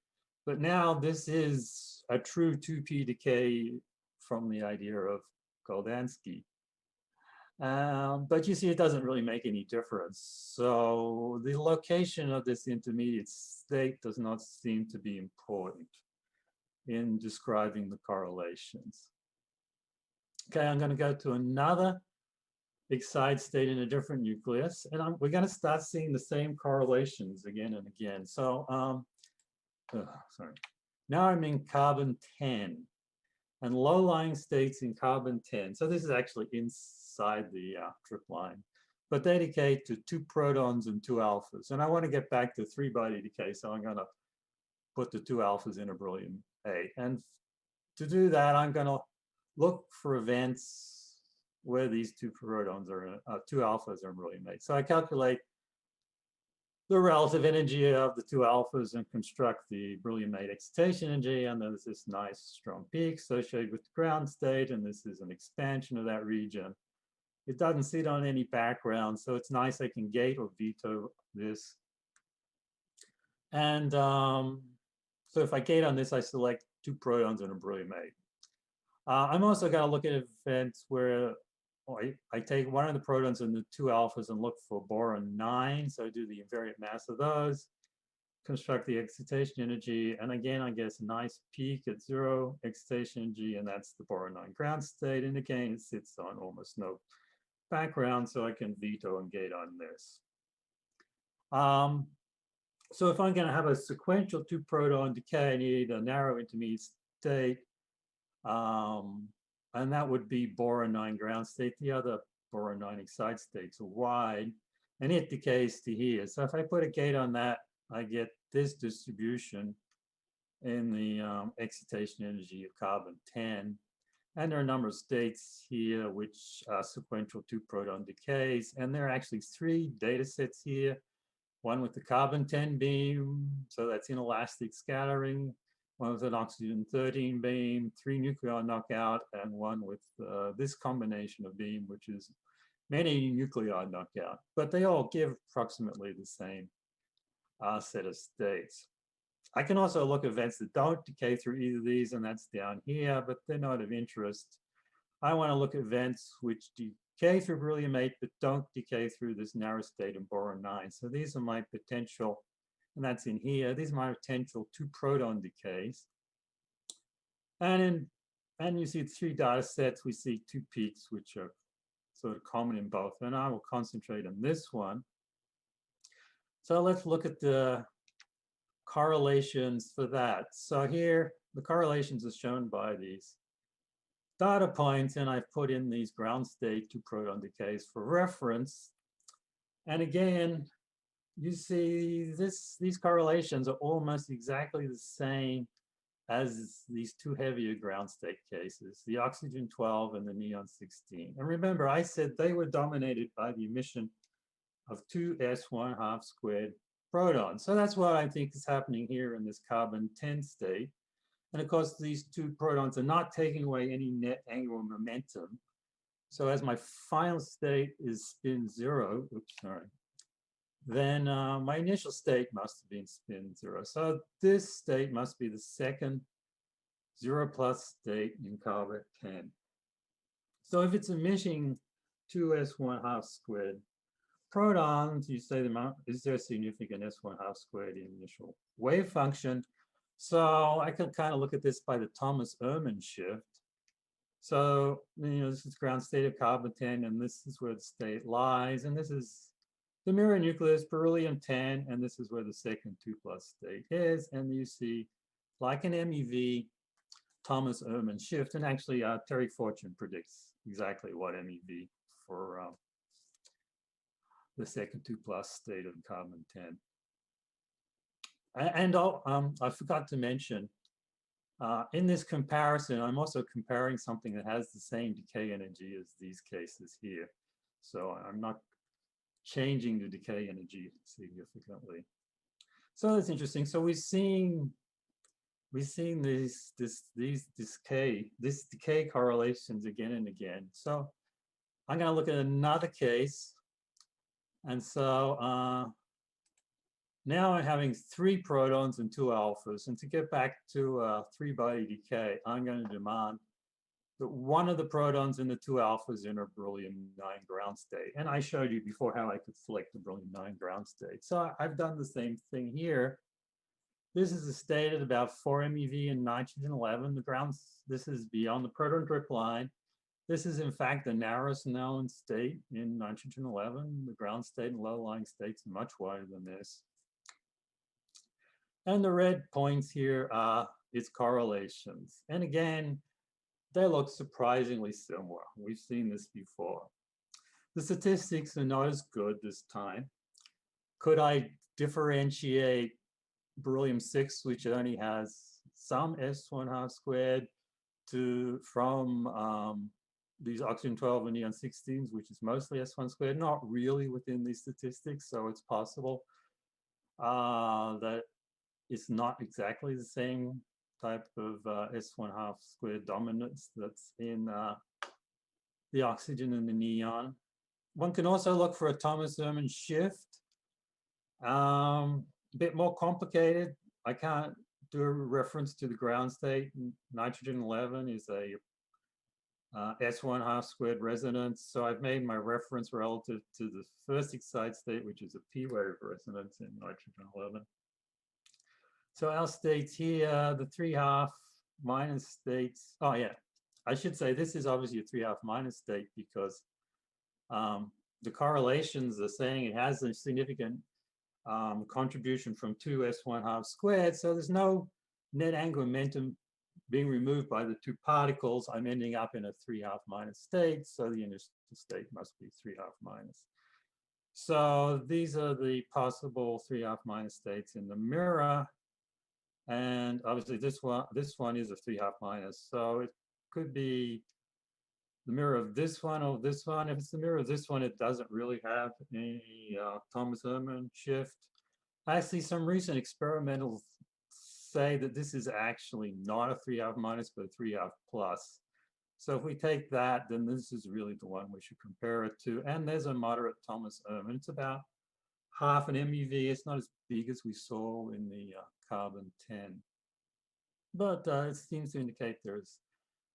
But now this is a true 2p decay from the idea of Goldansky. But you see, it doesn't really make any difference. So the location of this intermediate state does not seem to be important in describing the correlations. Okay, I'm going to go to another excited state in a different nucleus, and we're going to start seeing the same correlations again and again. So, sorry. Now I'm in carbon 10, and low-lying states in carbon 10. So this is actually inside the trip line, but they decay to 2 protons and 2 alphas. And I want to get back to 3-body decay, so I'm going to put the 2 alphas in a beryllium 8. And to do that, I'm going to look for events where these 2 protons are, 2 alphas are in beryllium 8. So I calculate the relative energy of the 2 alphas and construct the beryllium 8 excitation energy. And there's this nice strong peak associated with the ground state. And this is an expansion of that region. It doesn't sit on any background, so it's nice. I can gate or veto this. And so if I gate on this, I select 2 protons and a beryllium 8. I'm also going to look at events where I take one of the protons and the two alphas and look for boron 9. So I do the invariant mass of those, construct the excitation energy, and again, I get a nice peak at 0 excitation energy, and that's the boron 9 ground state. And again, it sits on almost no background, so I can veto and gate on this. So if I'm going to have a sequential 2-proton decay, I need a narrow intermediate state, and that would be boron 9 ground state. The other boron 9 excite states are wide, and it decays to here. So if I put a gate on that, I get this distribution in the excitation energy of carbon 10. And there are a number of states here which are sequential 2-proton decays. And there are actually 3 data sets here. One with the carbon 10 beam, so that's inelastic scattering. One with an oxygen 13 beam, 3 nuclear knockout, and one with this combination of beam, which is many nuclear knockout. But they all give approximately the same set of states. I can also look at events that don't decay through either of these, and that's down here, but they're not of interest. I want to look at events which decay through beryllium 8, but don't decay through this narrow state in boron 9. So these are my potential, and that's in here. These are my potential 2-proton decays. And you see 3 data sets. We see 2 peaks, which are sort of common in both. And I will concentrate on this one. So let's look at the correlations for that. So here, the correlations are shown by these data points, and I've put in these ground state 2-proton decays for reference. And again, you see these correlations are almost exactly the same as these 2 heavier ground state cases, the oxygen 12 and the neon 16. And remember, I said they were dominated by the emission of 2 s1/2 squared protons. So that's what I think is happening here in this carbon 10 state. And of course, these 2 protons are not taking away any net angular momentum. So as my final state is spin 0, oops, sorry, then my initial state must have been spin 0. So this state must be the second 0+ state in carbon 10. So if it's emitting 2 s1/2 squared protons, you say the amount, is there significant s1/2 squared in initial wave function? So I can kind of look at this by the Thomas-Ullmann shift. So, this is ground state of carbon 10, and this is where the state lies, and this is the mirror nucleus, beryllium 10, and this is where the second 2+ state is. And you see, like an MEV, Thomas-Ullmann shift, and actually Terry Fortune predicts exactly what MEV for the second 2+ state of carbon 10. And I forgot to mention, in this comparison, I'm also comparing something that has the same decay energy as these cases here. So I'm not changing the decay energy significantly. So that's interesting. So we've seen these decay correlations again and again. So I'm going to look at another case. And so now I'm having 3 protons and 2 alphas. And to get back to 3-body decay, I'm going to demand that one of the protons and the 2 alphas in a beryllium 9 ground state. And I showed you before how I could select the beryllium 9 ground state. So I've done the same thing here. This is a state at about 4 MeV and nitrogen 11. The grounds, this is beyond the proton drip line. This is in fact the narrowest known state in nitrogen 11. The ground state and low-lying states are much wider than this. And the red points here are its correlations. And again, they look surprisingly similar. We've seen this before. The statistics are not as good this time. Could I differentiate beryllium 6, which only has some s1/2 squared, from these oxygen 12 and neon 16s, which is mostly s1 squared? Not really within these statistics, so it's possible that it's not exactly the same type of s1/2 squared dominance that's in the oxygen and the neon. One can also look for a Thomas-Ullmann shift. A bit more complicated. I can't do a reference to the ground state. Nitrogen 11 is a S1 half squared resonance. So I've made my reference relative to the first excited state, which is a p-wave resonance in nitrogen 11. So our states here, the 3/2 minus states. Oh yeah, I should say this is obviously a 3/2 minus state because the correlations are saying it has a significant contribution from 2 S1 half squared. So there's no net angular momentum being removed by the two particles. I'm ending up in a 3/2 minus state. So the inner state must be 3/2 minus. So these are the possible 3/2 minus states in the mirror. And obviously this one is a 3/2 minus. So it could be the mirror of this one or this one. If it's the mirror of this one, it doesn't really have any Thomas-Hermann shift. Actually, some recent experimentals say that this is actually not a 3/2 minus, but a 3/2 plus. So if we take that, then this is really the one we should compare it to. And there's a moderate Thomas-Hermann. It's about half an MeV. It's not as big as we saw in the carbon 10. But it seems to indicate there's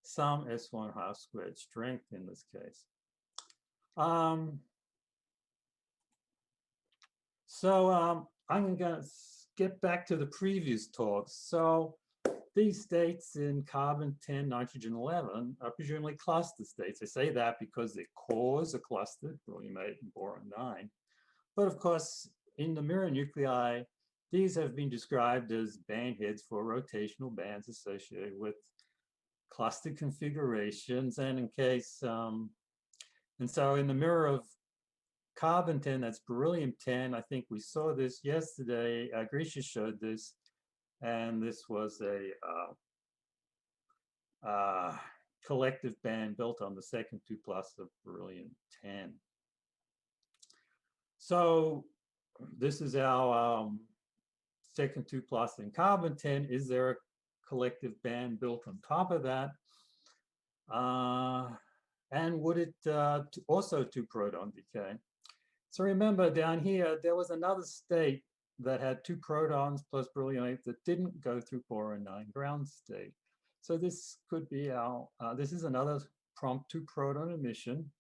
some S1 half squared strength in this case. I'm going to get back to the previous talks. So these states in carbon 10, nitrogen 11 are presumably cluster states. I say that because their cores are clustered, beryllium 8 and boron 9. But of course, in the mirror nuclei, these have been described as band heads for rotational bands associated with cluster configurations. And in case, and so in the mirror of carbon 10, that's beryllium 10. I think we saw this yesterday. Grisha showed this, and this was a collective band built on the second 2+ of beryllium 10. So this is our second 2+ in carbon 10. Is there a collective band built on top of that? And would it also 2 proton decay? So remember down here, there was another state that had 2 protons plus beryllium 8 that didn't go through boron 9 ground state. So this could be our, this is another prompt 2 proton emission.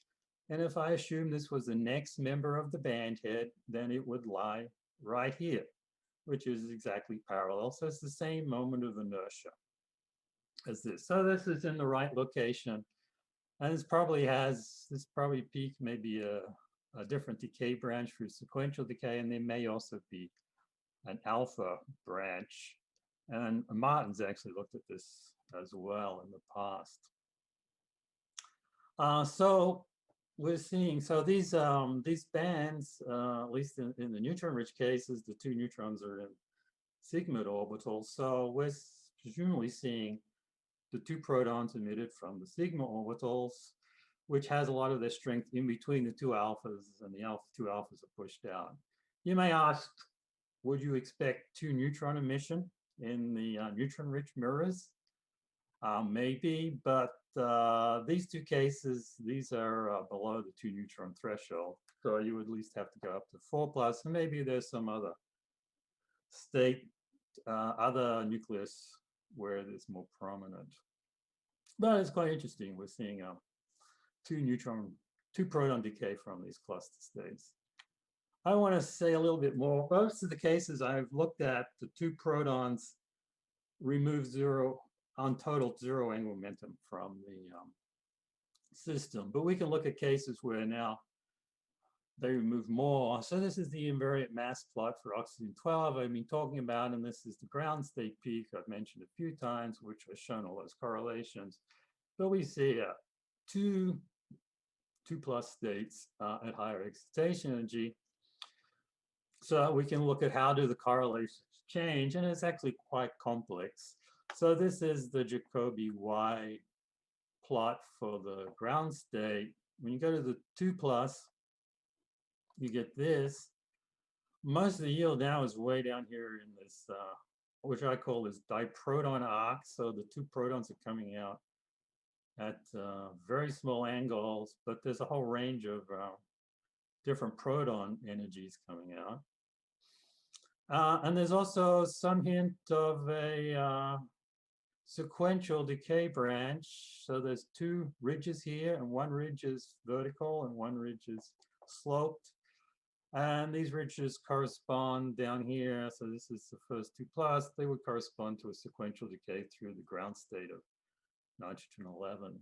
And if I assume this was the next member of the band head, then it would lie right here, which is exactly parallel. So it's the same moment of inertia as this. So this is in the right location. And this probably peak maybe a different decay branch for sequential decay, and there may also be an alpha branch. And Martin's actually looked at this as well in the past. So we're seeing, so these bands, at least in the neutron-rich cases, the 2 neutrons are in sigmoid orbitals. So we're presumably seeing the 2 protons emitted from the sigma orbitals, which has a lot of their strength in between the 2 alphas, and the 2 alphas are pushed out. You may ask, would you expect 2 neutron emission in the neutron-rich mirrors? Maybe, but these 2 cases, these are below the 2 neutron threshold. So you would at least have to go up to 4+, and maybe there's some other state, other nucleus where it is more prominent. But it's quite interesting. We're seeing 2 proton decay from these cluster states. I want to say a little bit more. Most of the cases I've looked at, the 2 protons remove untotaled 0 angular momentum from the system. But we can look at cases where now they remove more. So this is the invariant mass plot for oxygen 12 I've been talking about, and this is the ground state peak I've mentioned a few times, which has shown all those correlations. But we see 2+ states at higher excitation energy. So we can look at how do the correlations change, and it's actually quite complex. So this is the Jacobi Y plot for the ground state. When you go to the 2+, you get this. Most of the yield now is way down here in this, which I call this diproton arc. So the 2 protons are coming out at very small angles, but there's a whole range of different proton energies coming out. And there's also some hint of a sequential decay branch. So there's two ridges here, and one ridge is vertical and one ridge is sloped. And these ridges correspond down here. So this is the first 2+. They would correspond to a sequential decay through the ground state of nitrogen 11.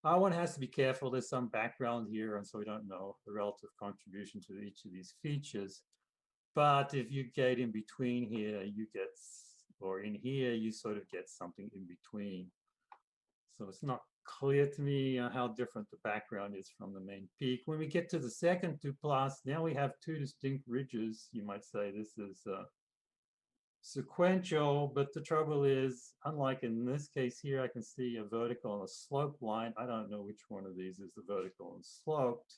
One has to be careful. There's some background here, and so we don't know the relative contribution to each of these features. But if you get in between here, you get, or in here, you sort of get something in between. So it's not clear to me how different the background is from the main peak. When we get to the second 2+, now we have two distinct ridges. You might say this is sequential, but the trouble is, unlike in this case here, I can see a vertical and a slope line. I don't know which one of these is the vertical and sloped.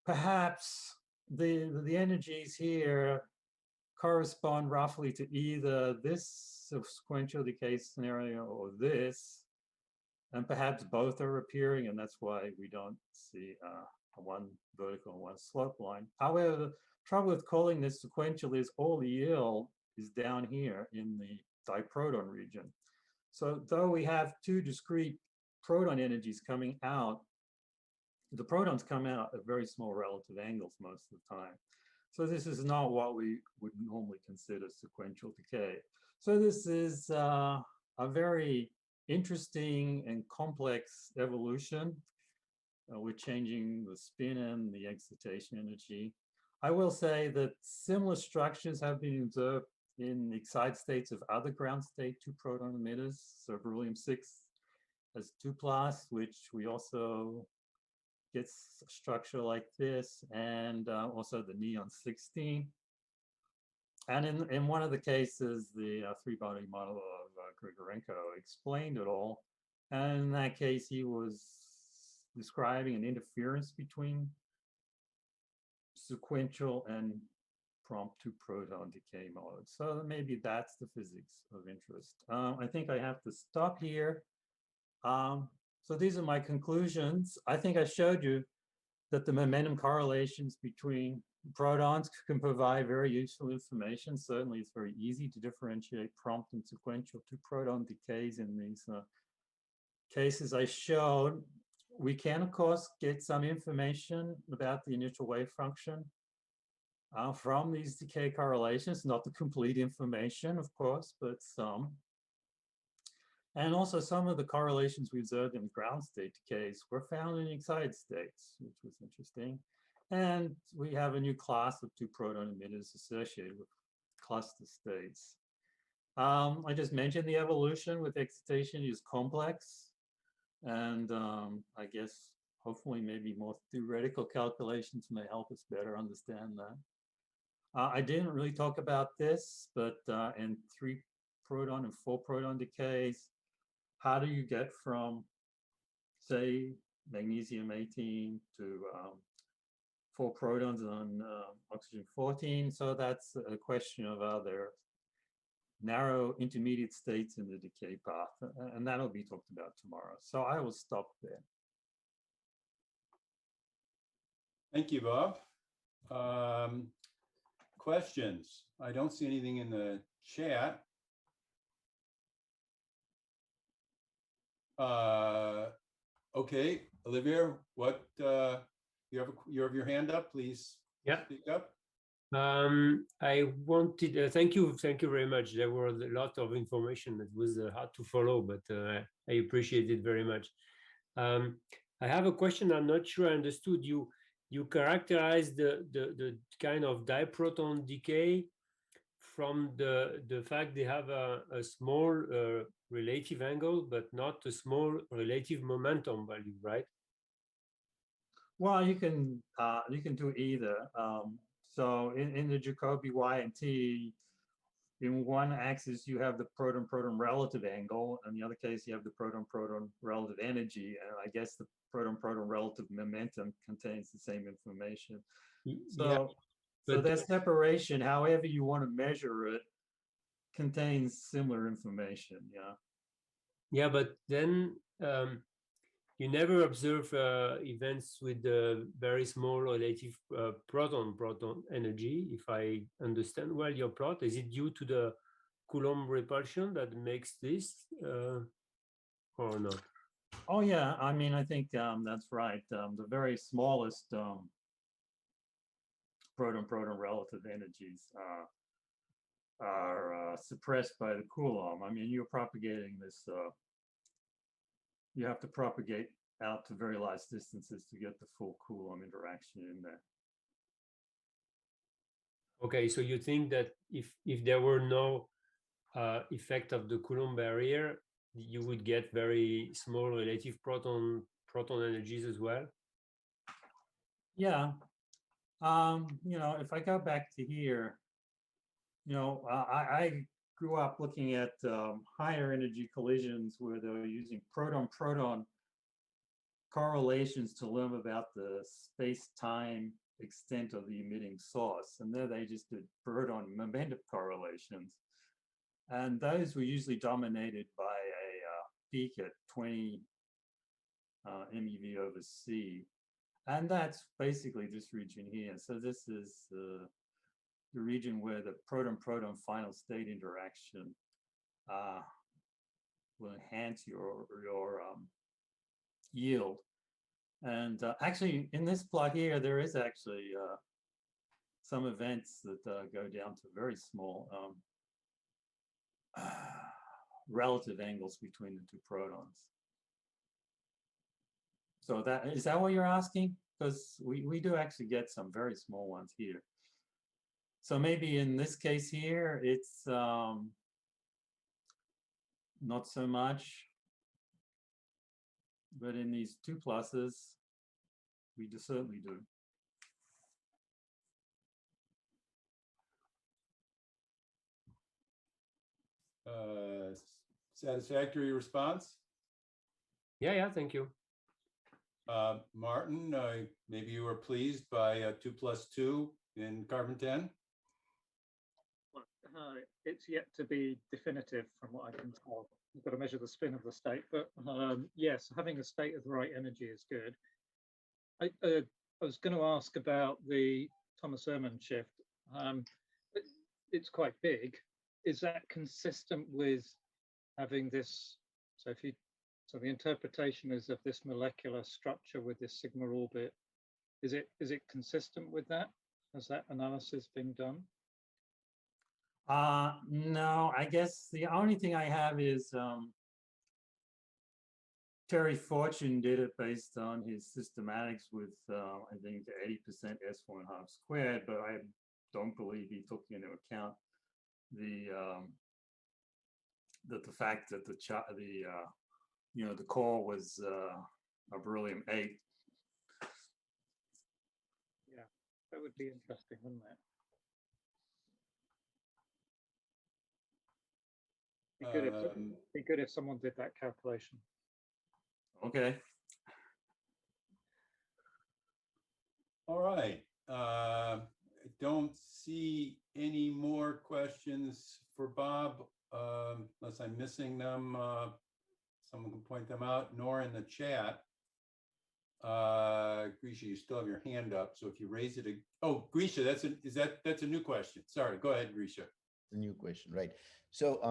Perhaps the energies here correspond roughly to either this sequential decay scenario or this, and perhaps both are appearing, and that's why we don't see one vertical and one slope line. However, the trouble with calling this sequential is all the yield is down here in the diproton region. So though we have two discrete proton energies coming out, the protons come out at very small relative angles most of the time. So this is not what we would normally consider sequential decay. So this is a very interesting and complex evolution. We're changing the spin and the excitation energy. I will say that similar structures have been observed in the excited states of other ground state 2 proton emitters. So beryllium-6 has 2+, which we also gets a structure like this, and also the neon-16. And in one of the cases, the three-body model of Grigorenko explained it all. And in that case, he was describing an interference between sequential and prompt 2 proton decay modes. So maybe that's the physics of interest. I think I have to stop here. So these are my conclusions. I think I showed you that the momentum correlations between protons can provide very useful information. Certainly, it's very easy to differentiate prompt and sequential 2 proton decays in these cases I showed. We can, of course, get some information about the initial wave function from these decay correlations, not the complete information, of course, but some. And also some of the correlations we observed in ground state decays were found in excited states, which was interesting. And we have a new class of 2 proton emitters associated with cluster states. I just mentioned the evolution with excitation is complex. And I guess hopefully maybe more theoretical calculations may help us better understand that. I didn't really talk about this, but in 3 proton and 4 proton decays, how do you get from, say, magnesium 18 to 4 protons on oxygen 14? So that's a question of other narrow intermediate states in the decay path, and that'll be talked about tomorrow. So I will stop there. Thank you, Bob. Questions? I don't see anything in the chat. Okay, Olivier, what you have your hand up, please. Yeah. Speak up. I wanted thank you very much. There were a lot of information that was hard to follow, but I appreciate it very much. I have a question. I'm not sure I understood you. You characterized the kind of diproton decay from the fact they have a small relative angle, but not a small relative momentum value, right? Well, you can do either. So in the Jacobi Y and T, in one axis you have the proton-proton relative angle, and the other case you have the proton-proton relative energy, and I guess the proton-proton relative momentum contains the same information. So, yeah, so their separation, however you want to measure it, contains similar information. Yeah. Yeah, but then you never observe events with very small relative proton energy. If I understand well your plot, is it due to the Coulomb repulsion that makes this or not? Oh yeah, I mean, I think that's right. The very smallest proton-proton relative energies are suppressed by the Coulomb. I mean, you're propagating this. You have to propagate out to very large distances to get the full Coulomb interaction in there. Okay, so you think that if there were no effect of the Coulomb barrier, you would get very small relative proton energies as well? Yeah. You know, if I go back to here, you know, I grew up looking at higher energy collisions where they were using proton-proton correlations to learn about the space-time extent of the emitting source. And there they just did proton momentum correlations. And those were usually dominated by a peak at 20 MeV over C. And that's basically this region here. So this is the region where the proton-proton final state interaction will enhance your yield. And actually, in this plot here, there is actually some events that go down to very small relative angles between the two protons. So is that what you're asking? Because we do actually get some very small ones here. So maybe in this case here, it's not so much. But in these two pluses, we certainly do. Satisfactory response? Yeah, thank you. Martin, maybe you were pleased by 2 + 2 in carbon 10? Well, it's yet to be definitive from what I can tell. You've got to measure the spin of the state, but yes, having a state of the right energy is good. I was going to ask about the Thomas-Ullmann shift. It's quite big. Is that consistent with having this? So the interpretation is of this molecular structure with this sigma orbit. Is it consistent with that? Has that analysis been done? No, I guess the only thing I have is Terry Fortune did it based on his systematics with I think the 80% S1/2 squared, but I don't believe he took into account the fact that the core was a beryllium 8. Yeah, that would be interesting, wouldn't it? Be good if someone did that calculation. Okay. All right. I don't see any more questions for Bob, unless I'm missing them. Someone can point them out, nor in the chat. Grisha, you still have your hand up. So if you raise it, oh, Grisha, that's a new question. Sorry, go ahead, Grisha. The new question, right? So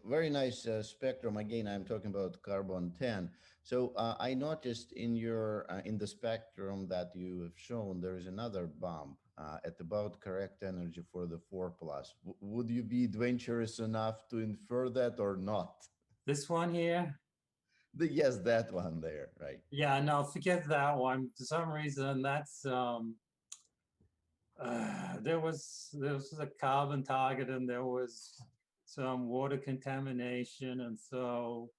very nice spectrum. Again, I'm talking about carbon 10. So I noticed in your in the spectrum that you have shown, there is another bump at about correct energy for the 4+. Would you be adventurous enough to infer that or not? This one here? Yes, that one there, right? Yeah, no, forget that one. For some reason, that's there was a carbon target and there was some water contamination, and so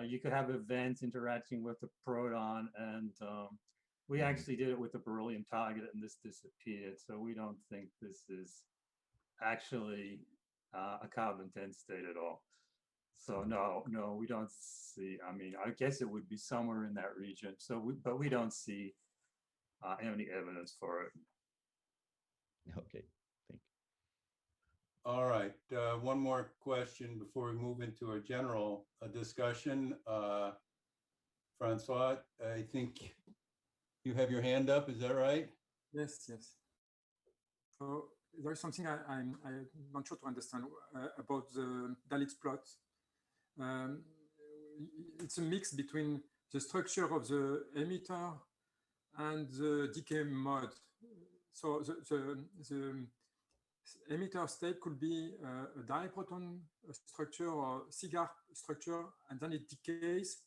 you could have events interacting with the proton, and we actually did it with the beryllium target and this disappeared. So we don't think this is actually a carbon 10 state at all. So no, we don't see. I mean, I guess it would be somewhere in that region. So but we don't see any evidence for it. Okay, thank you. All right, one more question before we move into a general discussion. Francois, I think you have your hand up, is that right? Yes. So there's something I'm not sure to understand about the Dalitz plot. It's a mix between the structure of the emitter and the decay mode. So the emitter state could be a diproton structure or cigar structure, and then it decays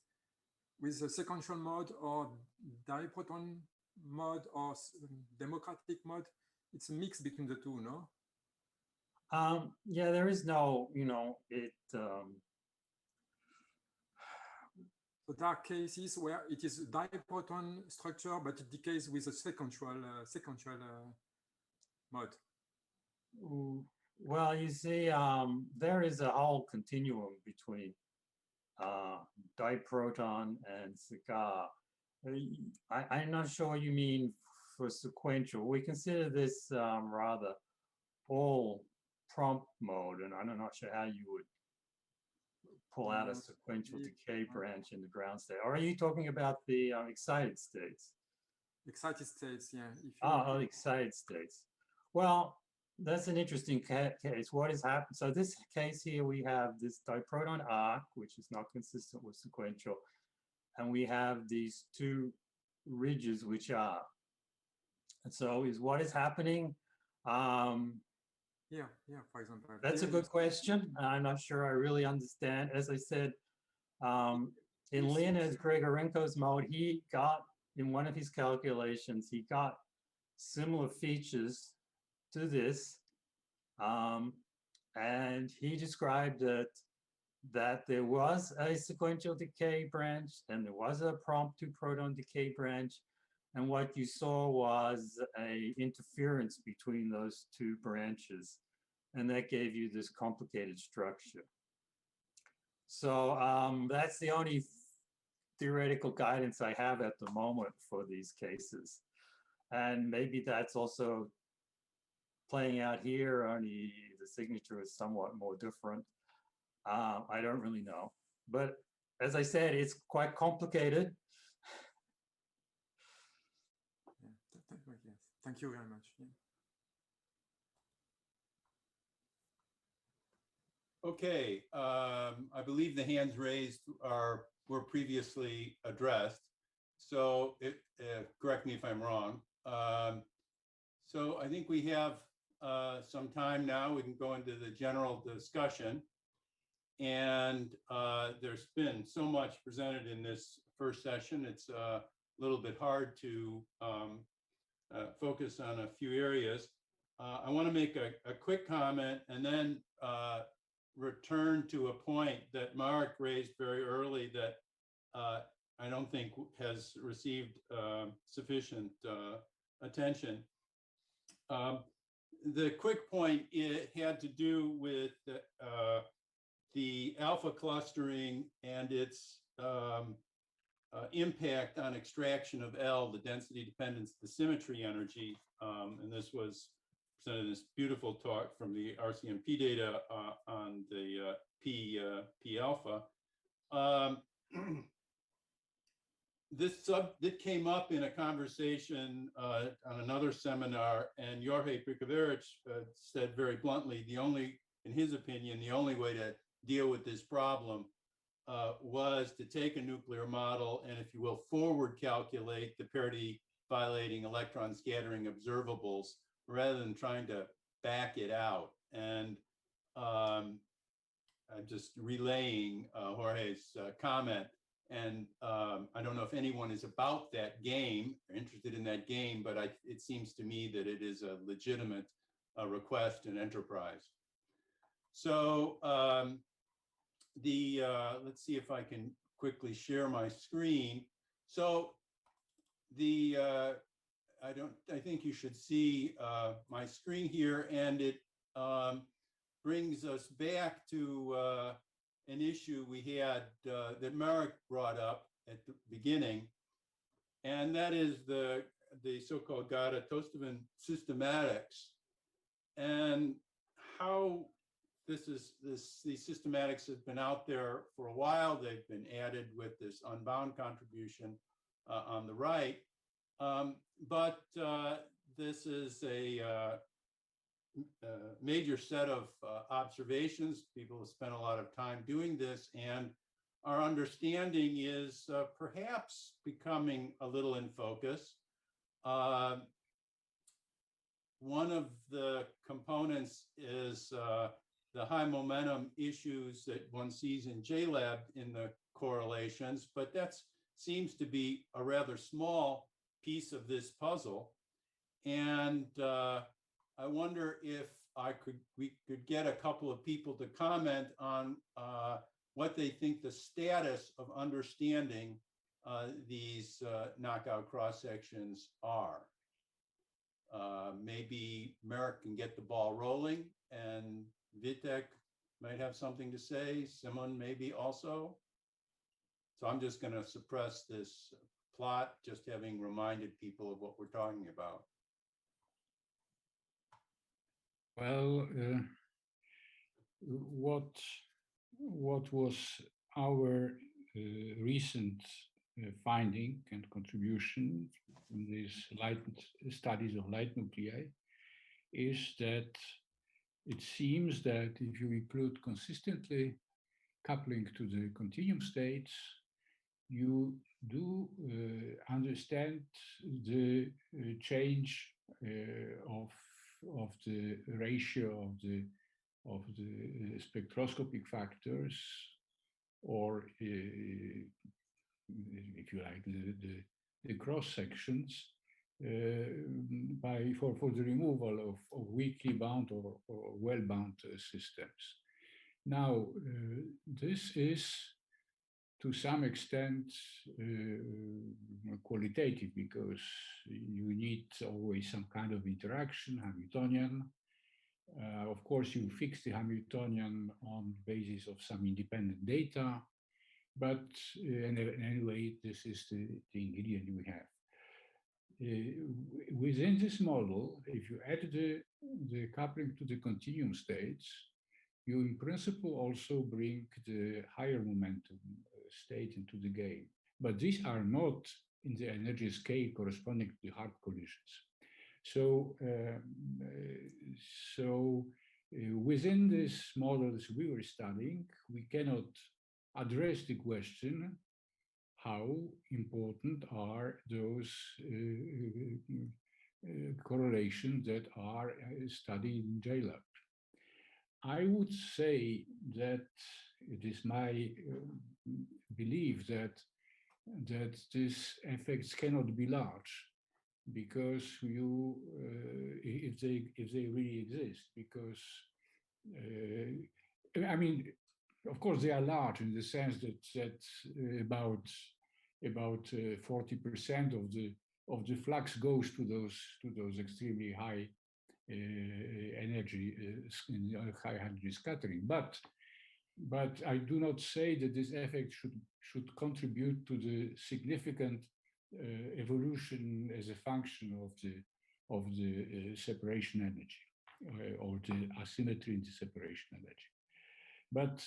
with a sequential mode or diproton mode or democratic mode. It's a mix between the two, no? Yeah, there is no, So there are cases where it is diproton structure, but it decays with a sequential mode. Well, you see, there is a whole continuum between diproton and cigar. I'm not sure what you mean for sequential. We consider this rather all prompt mode, and I'm not sure how you would pull out a sequential decay branch in the ground state. Or are you talking about the excited states? Excited states, yeah. Oh, excited states. Well, that's an interesting case. What has happened? So this case here, we have this diproton arc, which is not consistent with sequential. And we have these two ridges, which are. And so is what is happening? Yeah, for example. That's a good question. I'm not sure I really understand. As I said, in Leonid Grigorenko's mode, he got, in one of his calculations, he got similar features to this. And he described that there was a sequential decay branch and there was a prompt to proton decay branch. And what you saw was a interference between those two branches. And that gave you this complicated structure. So that's the only theoretical guidance I have at the moment for these cases. And maybe that's also playing out here, only the signature is somewhat more different. I don't really know. But as I said, it's quite complicated. Yeah, thank you very much. Yeah. Okay, I believe the hands raised were previously addressed. So correct me if I'm wrong. So I think we have some time now. We can go into the general discussion. And there's been so much presented in this first session. It's a little bit hard to focus on a few areas. I want to make a quick comment and then return to a point that Mark raised very early that I don't think has received sufficient attention. The quick point, it had to do with the alpha clustering and its impact on extraction of L, the density dependence, the symmetry energy. And this was presented in this beautiful talk from the RCMP data on the P alpha. This came up in a conversation on another seminar, and Jorge Prikaverich said very bluntly, in his opinion, the only way to deal with this problem was to take a nuclear model and, if you will, forward calculate the parity violating electron scattering observables rather than trying to back it out. And I'm just relaying Jorge's comment. And I don't know if anyone is about that game or interested in that game, but it seems to me that it is a legitimate request and enterprise. So let's see if I can quickly share my screen. So I think you should see my screen here, and it brings us back to an issue we had that Marek brought up at the beginning, and that is the so-called Gauda-Tostevan systematics, and how these systematics have been out there for a while. They've been added with this unbound contribution on the right, but this is major set of observations. People have spent a lot of time doing this, and our understanding is perhaps becoming a little in focus. One of the components is the high momentum issues that one sees in JLab in the correlations, but that seems to be a rather small piece of this puzzle. And I wonder if we could get a couple of people to comment on what they think the status of understanding these knockout cross sections are. Maybe Merrick can get the ball rolling, and Vitek might have something to say. Simon maybe also. So I'm just going to suppress this plot, just having reminded people of what we're talking about. Well, what was our recent finding and contribution in these studies of light nuclei is that it seems that if you include consistently coupling to the continuum states, you do understand the change of the ratio of the spectroscopic factors, or if you like, the cross sections for the removal of weakly bound or well bound systems. Now, this is to some extent qualitative, because you need always some kind of interaction, Hamiltonian. Of course, you fix the Hamiltonian on the basis of some independent data, but anyway, this is the ingredient we have. Within this model, if you add the coupling to the continuum states, you in principle also bring the higher momentum state into the game. But these are not in the energy scale corresponding to the hard collisions. So, within this model that we were studying, we cannot address the question how important are those correlations that are studied in JLab. I would say that it is my belief that these effects cannot be large, because if they really exist, because I mean, of course they are large in the sense that about 40% of the flux goes to those extremely high energy high energy scattering, but I do not say that this effect should contribute to the significant evolution as a function of the separation energy or the asymmetry in the separation energy. But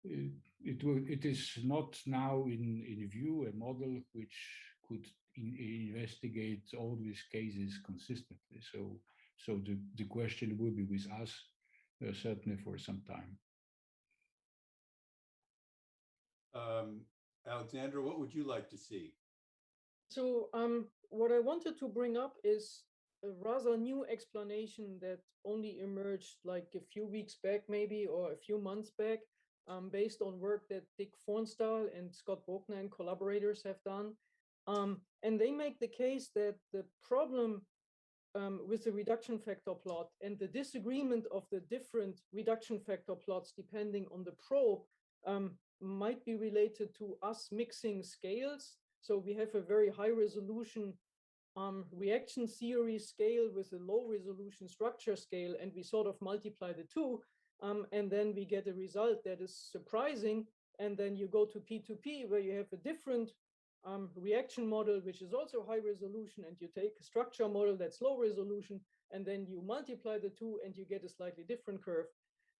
it is not now in view a model which could investigate all these cases consistently. So the question will be with us certainly for some time. Alexandra, what would you like to see? So what I wanted to bring up is a rather new explanation that only emerged like a few weeks back, maybe, or a few months back, based on work that Dick Fornstal and Scott Bogner and collaborators have done. And they make the case that the problem with the reduction factor plot and the disagreement of the different reduction factor plots depending on the probe might be related to us mixing scales. So we have a very high resolution reaction theory scale with a low resolution structure scale, and we sort of multiply the two, and then we get a result that is surprising. And then you go to P2P, where you have a different reaction model, which is also high resolution, and you take a structure model that's low resolution, and then you multiply the two and you get a slightly different curve.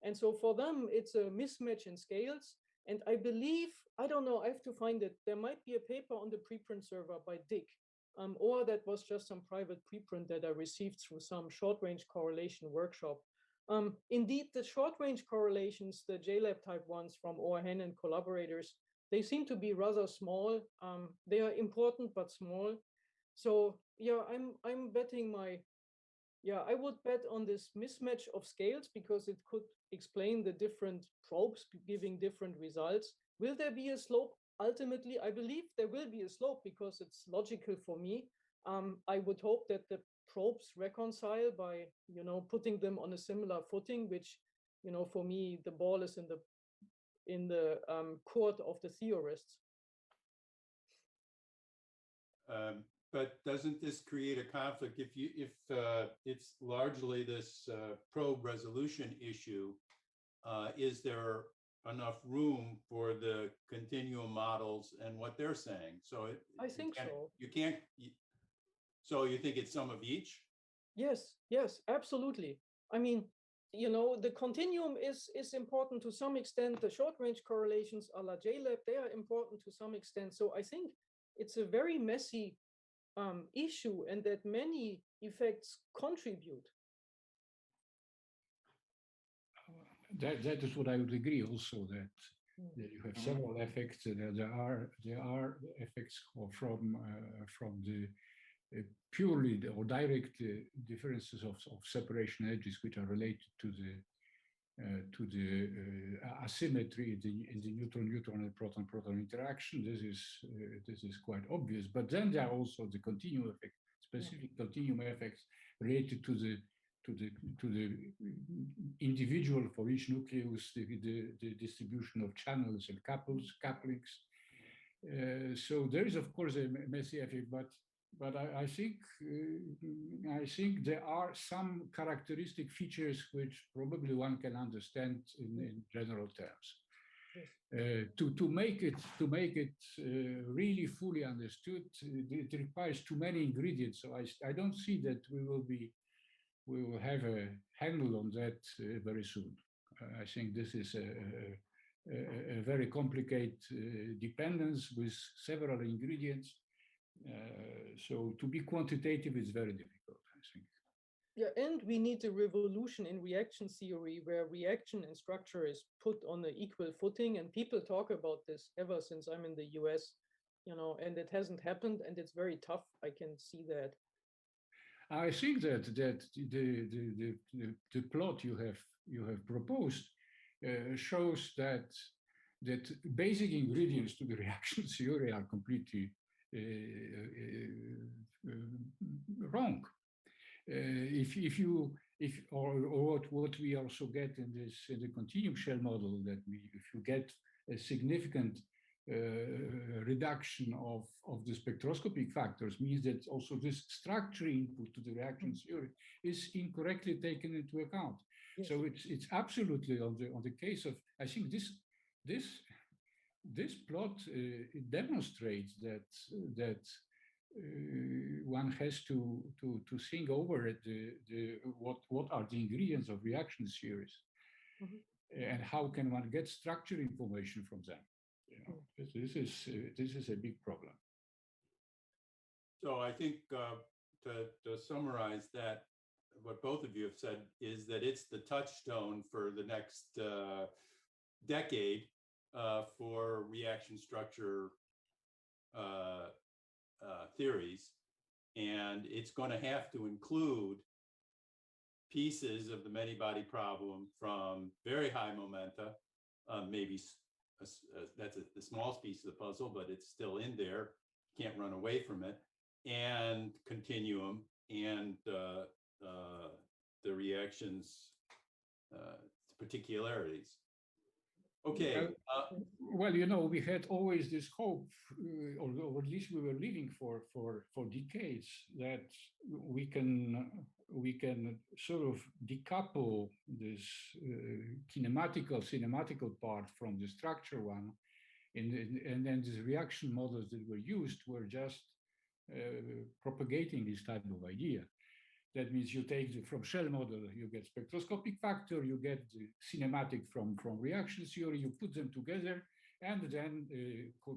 And so for them, it's a mismatch in scales. And I believe, I don't know, I have to find it. There might be a paper on the preprint server by Dick or that was just some private preprint that I received through some short-range correlation workshop. Indeed, the short-range correlations, the JLab type ones from Orhan and collaborators, they seem to be rather small. They are important but small. So yeah, I'm betting I would bet on this mismatch of scales because it could explain the different probes giving different results. Will there be a slope? Ultimately, I believe there will be a slope because it's logical for me. I would hope that the probes reconcile by, putting them on a similar footing, which, for me, the ball is in the court of the theorists. But doesn't this create a conflict if it's largely this probe resolution issue? Is there enough room for the continuum models and what they're saying? So I think so. You can't. So you think it's some of each? Yes, absolutely. I mean, the continuum is important to some extent. The short-range correlations a la JLab, they are important to some extent. So I think it's a very messy issue and that many effects contribute. That is what I would agree also, that you have several effects. There are effects from the purely or direct differences of separation edges, which are related to the asymmetry in the neutron-neutron and proton-proton interaction. This is quite obvious. But then there are also the continuum effect, specific continuum effects related to the individual for each nucleus, the distribution of channels and couplings. So there is, of course, a messy effect, but I think there are some characteristic features which probably one can understand in general terms. Yes. To make it really fully understood, it requires too many ingredients. So I don't see that we will have a handle on that very soon. I think this is a very complicated dependence with several ingredients. So to be quantitative is very difficult, I think. Yeah, and we need a revolution in reaction theory where reaction and structure is put on the equal footing. And people talk about this ever since I'm in the US, and it hasn't happened, and it's very tough. I can see that. I think that the plot you have proposed shows that basic ingredients to the reaction theory are completely wrong. What we also get in the continuum shell model, that if you get a significant reduction of the spectroscopic factors, means that also this structure input to the reaction theory is incorrectly taken into account. Yes. So it's absolutely on the case of, I think this plot it demonstrates that one has to think over what are the ingredients of reaction theories, and how can one get structure information from them. This is a big problem. So I think to summarize that, what both of you have said is that it's the touchstone for the next decade for reaction structure theories, and it's going to have to include pieces of the many-body problem from very high momenta, maybe that's the smallest piece of the puzzle, but it's still in there, can't run away from it, and continuum, and the reactions particularities. Okay. Well, we had always this hope, or at least we were living for decades, that we can sort of decouple this cinematical part from the structure one, and then these reaction models that were used were just propagating this type of idea. That means you take from shell model, you get spectroscopic factor, you get the cinematic from reaction theory, you put them together, and then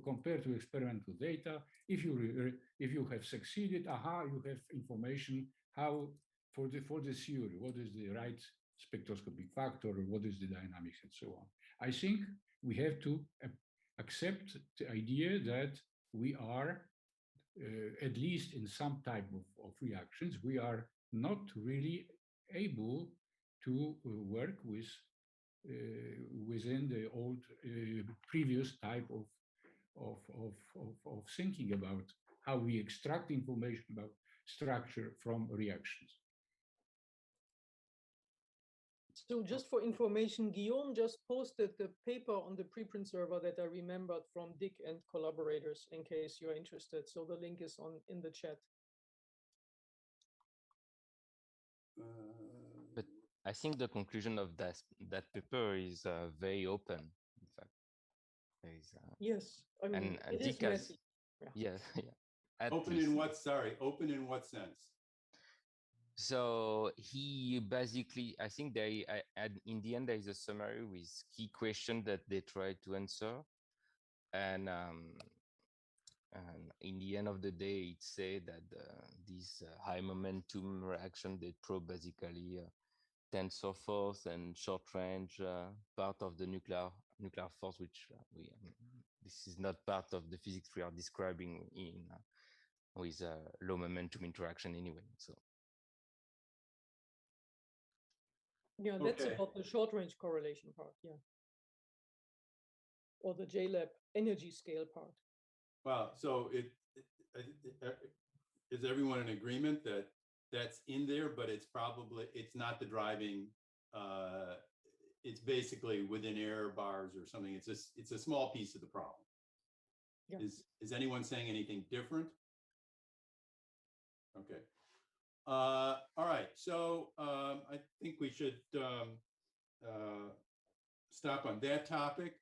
compared to experimental data, if you have succeeded, you have information how for the theory, what is the right spectroscopic factor, or what is the dynamics, and so on. I think we have to accept the idea that we are, at least in some type of reactions, we are not really able to work with within the old previous type of thinking about how we extract information about structure from reactions. So just for information, Guillaume just posted the paper on the preprint server that I remembered from Dick and collaborators, in case you're interested. So the link is in the chat. But I think the conclusion of that paper is very open. In fact, there is, yes, I mean, and it is Dick has, messy. yeah, yeah. Open in what? Sorry, open in what sense? So he basically, I think in the end, there is a summary with key questions that they try to answer. And in the end of the day, it said that this high momentum reaction, they probe basically tensor force and short range part of the nuclear force, which this is not part of the physics we are describing in with low momentum interaction anyway. So. Yeah, that's about the short range correlation part, yeah. Or the JLab energy scale part. Well, so is everyone in agreement that that's in there, but it's not the driving, it's basically within error bars or something. It's a small piece of the problem. Yeah. Is anyone saying anything different? Okay. All right, so I think we should stop on that topic.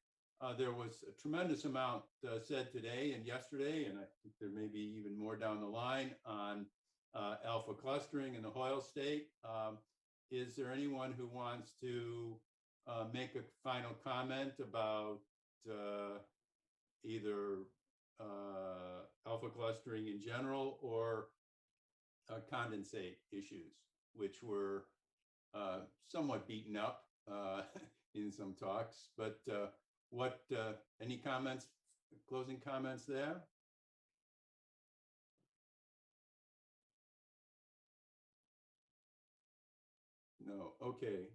There was a tremendous amount said today and yesterday, and I think there may be even more down the line on alpha clustering in the Hoyle state. Is there anyone who wants to make a final comment about either alpha clustering in general or condensate issues, which were somewhat beaten up in some talks, but any comments, closing comments there? No, okay.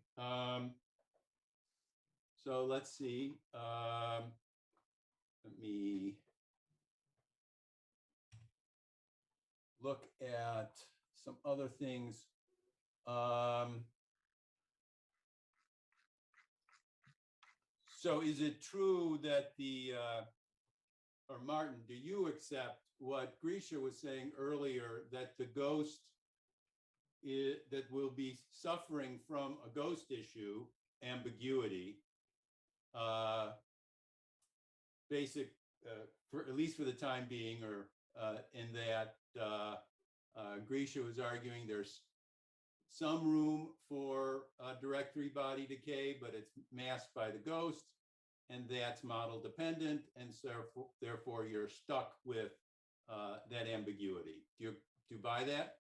So let's see. Let me look at some other things. So is it true that or Martin, do you accept what Grisha was saying earlier, that the ghost that will be suffering from a ghost issue, ambiguity, for at least for the time being, or in that Grisha was arguing there's some room for direct three-body decay, but it's masked by the ghost, and that's model dependent, and so therefore you're stuck with that ambiguity. Do you buy that?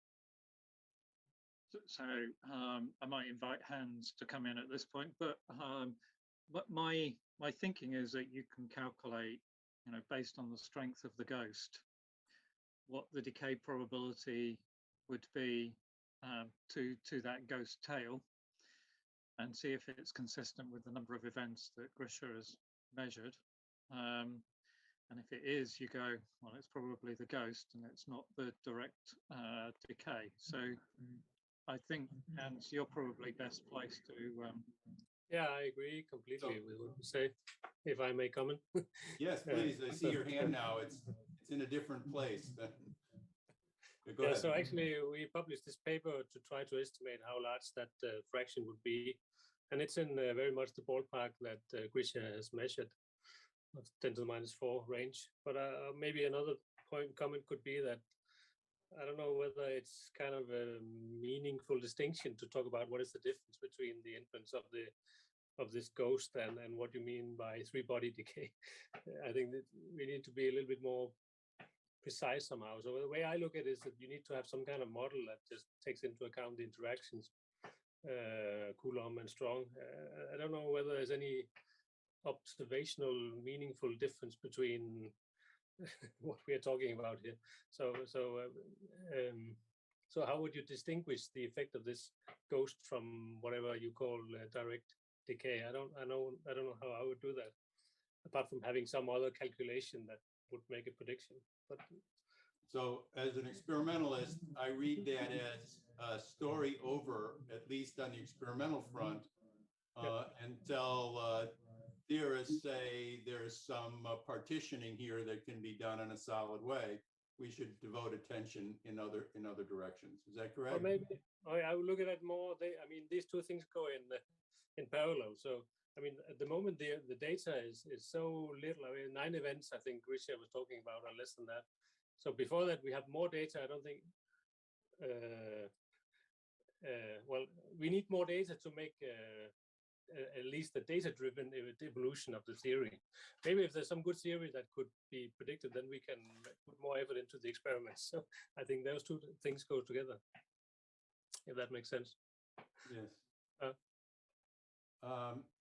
So I might invite Hans to come in at this point, but my thinking is that you can calculate, based on the strength of the ghost, what the decay probability would be to that ghost tail, and see if it's consistent with the number of events that Grisha has measured. And if it is, you go, well, it's probably the ghost and it's not the direct decay. So I think, Hans, you're probably best placed to. Yeah, I agree completely with what you say, if I may comment. Yes, please. I see your hand now. It's in a different place. Yeah, so actually we published this paper to try to estimate how large that fraction would be. And it's in very much the ballpark that Grisha has measured, 10 to the minus 4 range. But maybe another comment could be that I don't know whether it's kind of a meaningful distinction to talk about what is the difference between the influence of the this ghost and what you mean by three-body decay. I think that we need to be a little bit more precise somehow. So the way I look at it is that you need to have some kind of model that just takes into account the interactions, Coulomb and Strong. I don't know whether there's any observational, meaningful difference between what we are talking about here. So how would you distinguish the effect of this ghost from whatever you call direct decay? I don't know how I would do that, apart from having some other calculation that would make a prediction. But so as an experimentalist, I read that as a story over, at least on the experimental front, until theorists say there's some partitioning here that can be done in a solid way. We should devote attention in other directions. Is that correct? or maybe I would look at it more. I mean, these two things go in parallel. So I mean, at the moment the data is so little. I mean, 9 events I think Grisha was talking about, or less than that. So before that we have more data. I don't think. Well, we need more data to make at least the data-driven evolution of the theory. Maybe if there's some good theory that could be predicted, then we can put more effort into the experiments. So I think those two things go together, if that makes sense. Yes.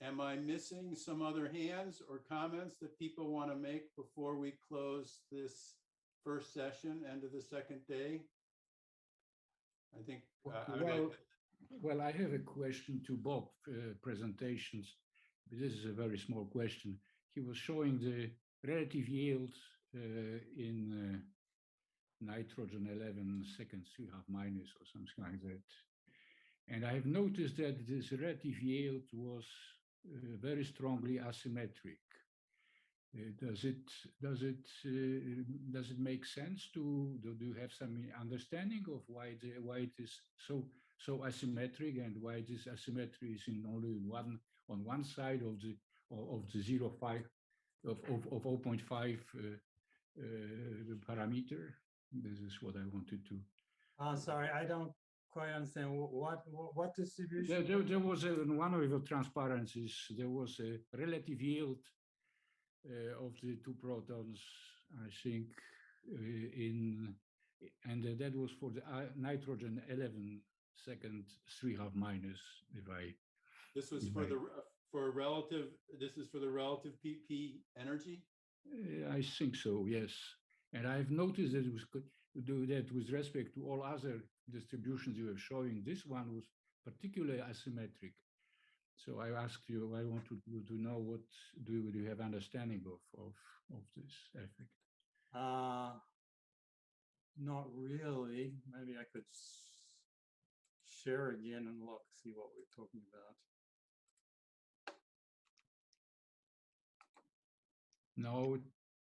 Am I missing some other hands or comments that people want to make before we close this first session, end of the second day? I think well, I have a question to Bob presentations. This is a very small question. He was showing the relative yield in nitrogen 11 seconds 3 half minus or something like that. And I have noticed that this relative yield was very strongly asymmetric. Does it make sense do you have some understanding of why it is so asymmetric, and why this asymmetry is only on one side of the 0.5 parameter? This is what I wanted to. Sorry, I don't quite understand what distribution. There was one of the transparencies. There was a relative yield of the 2 protons, I think, and that was for the nitrogen 11 second 3 half minus. This was for relative. This is for the relative PP energy. I think so, yes. And I've noticed that it was good to do that with respect to all other distributions you were showing. This one was particularly asymmetric. So I asked you, I want to know what do you have understanding of this effect? Not really. Maybe I could share again and look, see what we're talking about. No.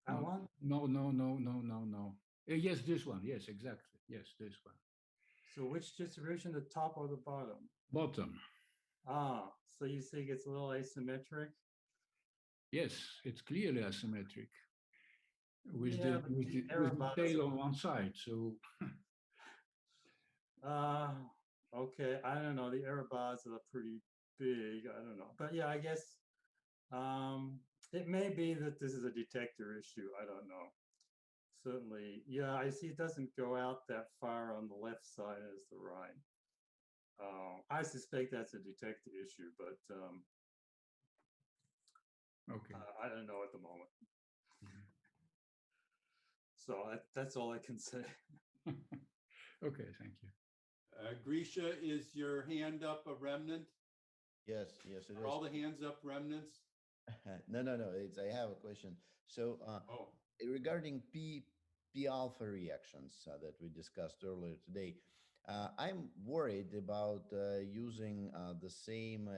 That one? No. Yes, this one. Yes, exactly. Yes, this one. So which distribution, the top or the bottom? Bottom. So you think it's a little asymmetric? Yes, it's clearly asymmetric. With the tail on one side. So okay, I don't know. The error bars are pretty big. I don't know. But yeah, I guess it may be that this is a detector issue. I don't know. Certainly, yeah, I see it doesn't go out that far on the left side as the right. I suspect that's a detector issue, but okay. I don't know at the moment. So that's all I can say. Okay, thank you. Grisha, is your hand up a remnant? Yes, it is. Are all the hands up remnants? No. I have a question. So regarding P alpha reactions that we discussed earlier today, I'm worried about using the same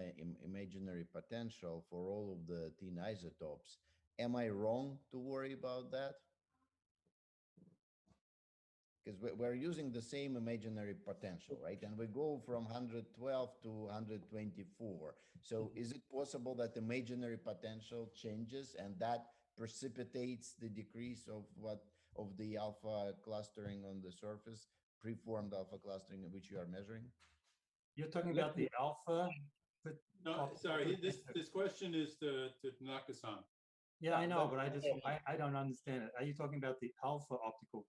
imaginary potential for all of the thin isotopes. Am I wrong to worry about that? Because we're using the same imaginary potential, right? And we go from 112 to 124. So is it possible that the imaginary potential changes and that precipitates the decrease of the alpha clustering on the surface, preformed alpha clustering which you are measuring? You're talking about the alpha No, sorry, this question is to Naka-san. Yeah, I know, but I don't understand it. Are you talking about the alpha optical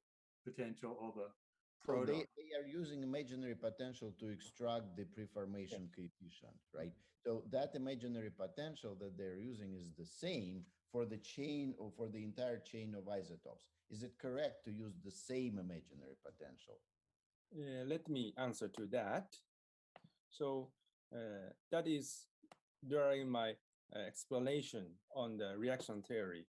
potential or the So proton? they are using imaginary potential to extract the preformation coefficient, right? So that imaginary potential that they're using is the same for the chain or for the entire chain of isotopes. Is it correct to use the same imaginary potential? Let me answer to that. So that is during my explanation on the reaction theory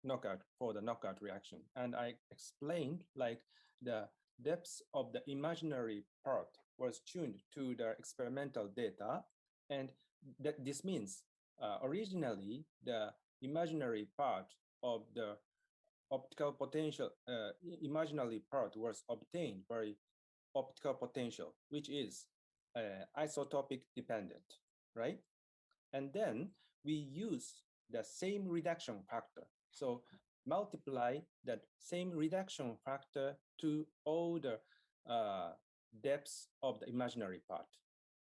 knockout for the knockout reaction. And I explained like the depth of the imaginary part was tuned to the experimental data. And that this means originally the imaginary part of the optical potential, imaginary part was obtained by optical potential, which is isotopic dependent, right? And then we use the same reduction factor. So multiply that same reduction factor to all the depths of the imaginary part.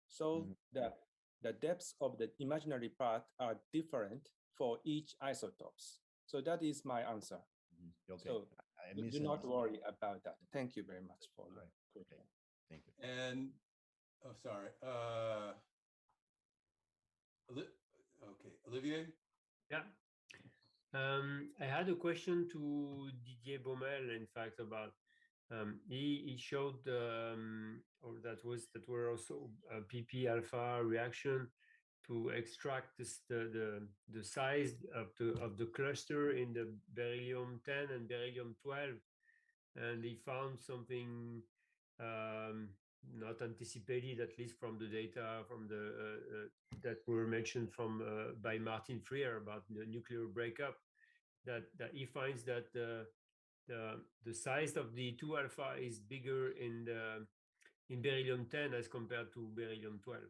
So the depths of the imaginary part are different for each isotopes. So that is my answer. Okay. So do not worry about that. Thank you very much for the question. Thank you. And, oh, sorry. Okay, Olivier? Yeah. I had a question to Didier Baumel, in fact, about he showed or that were also a PP alpha reaction to extract the size of the cluster in the beryllium 10 and beryllium 12, and he found something not anticipated, at least from the data from the that were mentioned from by Martin Freer about the nuclear breakup, that he finds that the size of the 2 alpha is bigger in beryllium 10 as compared to beryllium 12.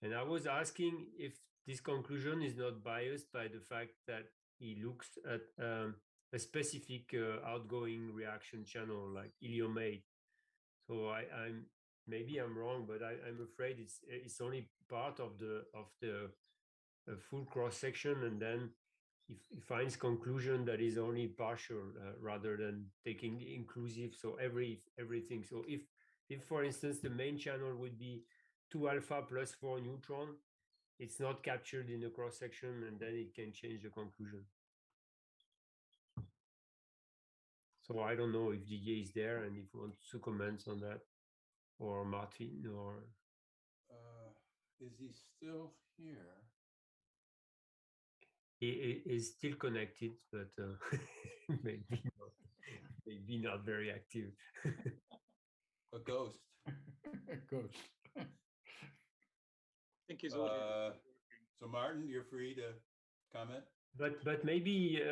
And I was asking if this conclusion is not biased by the fact that he looks at a specific outgoing reaction channel like helium 8. So maybe I'm wrong, but I'm afraid it's only part of the full cross section, and then he finds conclusion that is only partial rather than taking inclusive. So everything. So if for instance the main channel would be 2 alpha plus 4 neutron, it's not captured in the cross section, and then it can change the conclusion. So I don't know if Didier is there and if he wants to comment on that, or Martin, or is he still here? He is still connected, but maybe not very active. A ghost. Ghost. I think he's audio. So Martin, you're free to comment. But maybe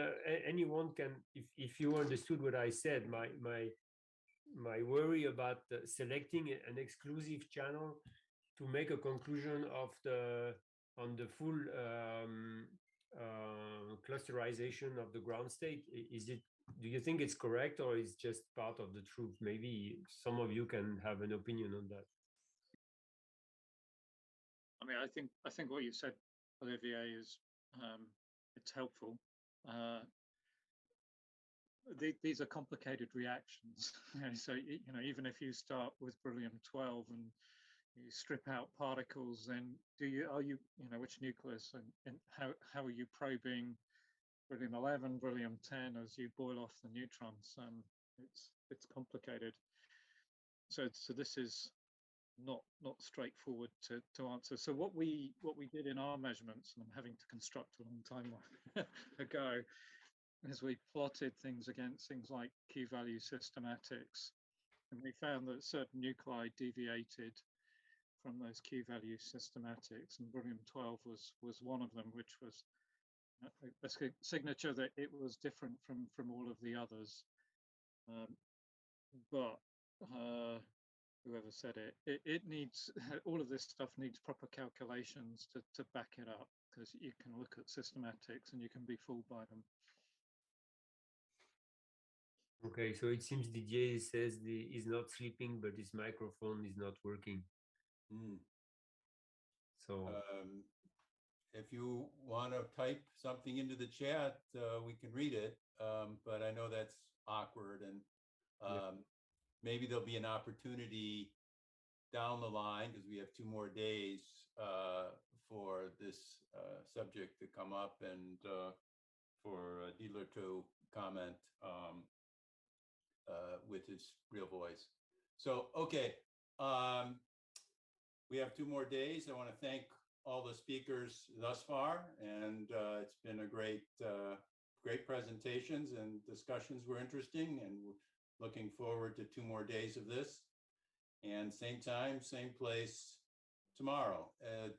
anyone can, if you understood what I said, my worry about selecting an exclusive channel to make a conclusion on the full clusterization of the ground state, do you think it's correct, or is just part of the truth? Maybe some of you can have an opinion on that. I mean, I think what you said, Olivier, is it's helpful. These are complicated reactions. So even if you start with beryllium 12 and you strip out particles, then which nucleus, and how are you probing beryllium 11, beryllium 10 as you boil off the neutrons? It's complicated. So this is not straightforward to answer. So what we did in our measurements, and I'm having to construct a long time ago, is we plotted things against things like Q-value systematics, and we found that certain nuclei deviated from those Q-value systematics, and beryllium 12 was one of them, which was a signature that it was different from all of the others. But whoever said it needs, all of this stuff needs proper calculations to back it up, because you can look at systematics and you can be fooled by them. Okay, so it seems Didier says he's not sleeping, but his microphone is not working. So if you want to type something into the chat, we can read it. But I know that's awkward, and maybe there'll be an opportunity down the line, because we have 2 more days for this subject to come up, and for a dealer to comment with his real voice. So, okay, we have 2 more days. I want to thank all the speakers thus far, and it's been a great presentations, and discussions were interesting, and we're looking forward to 2 more days of this. And same time, same place tomorrow.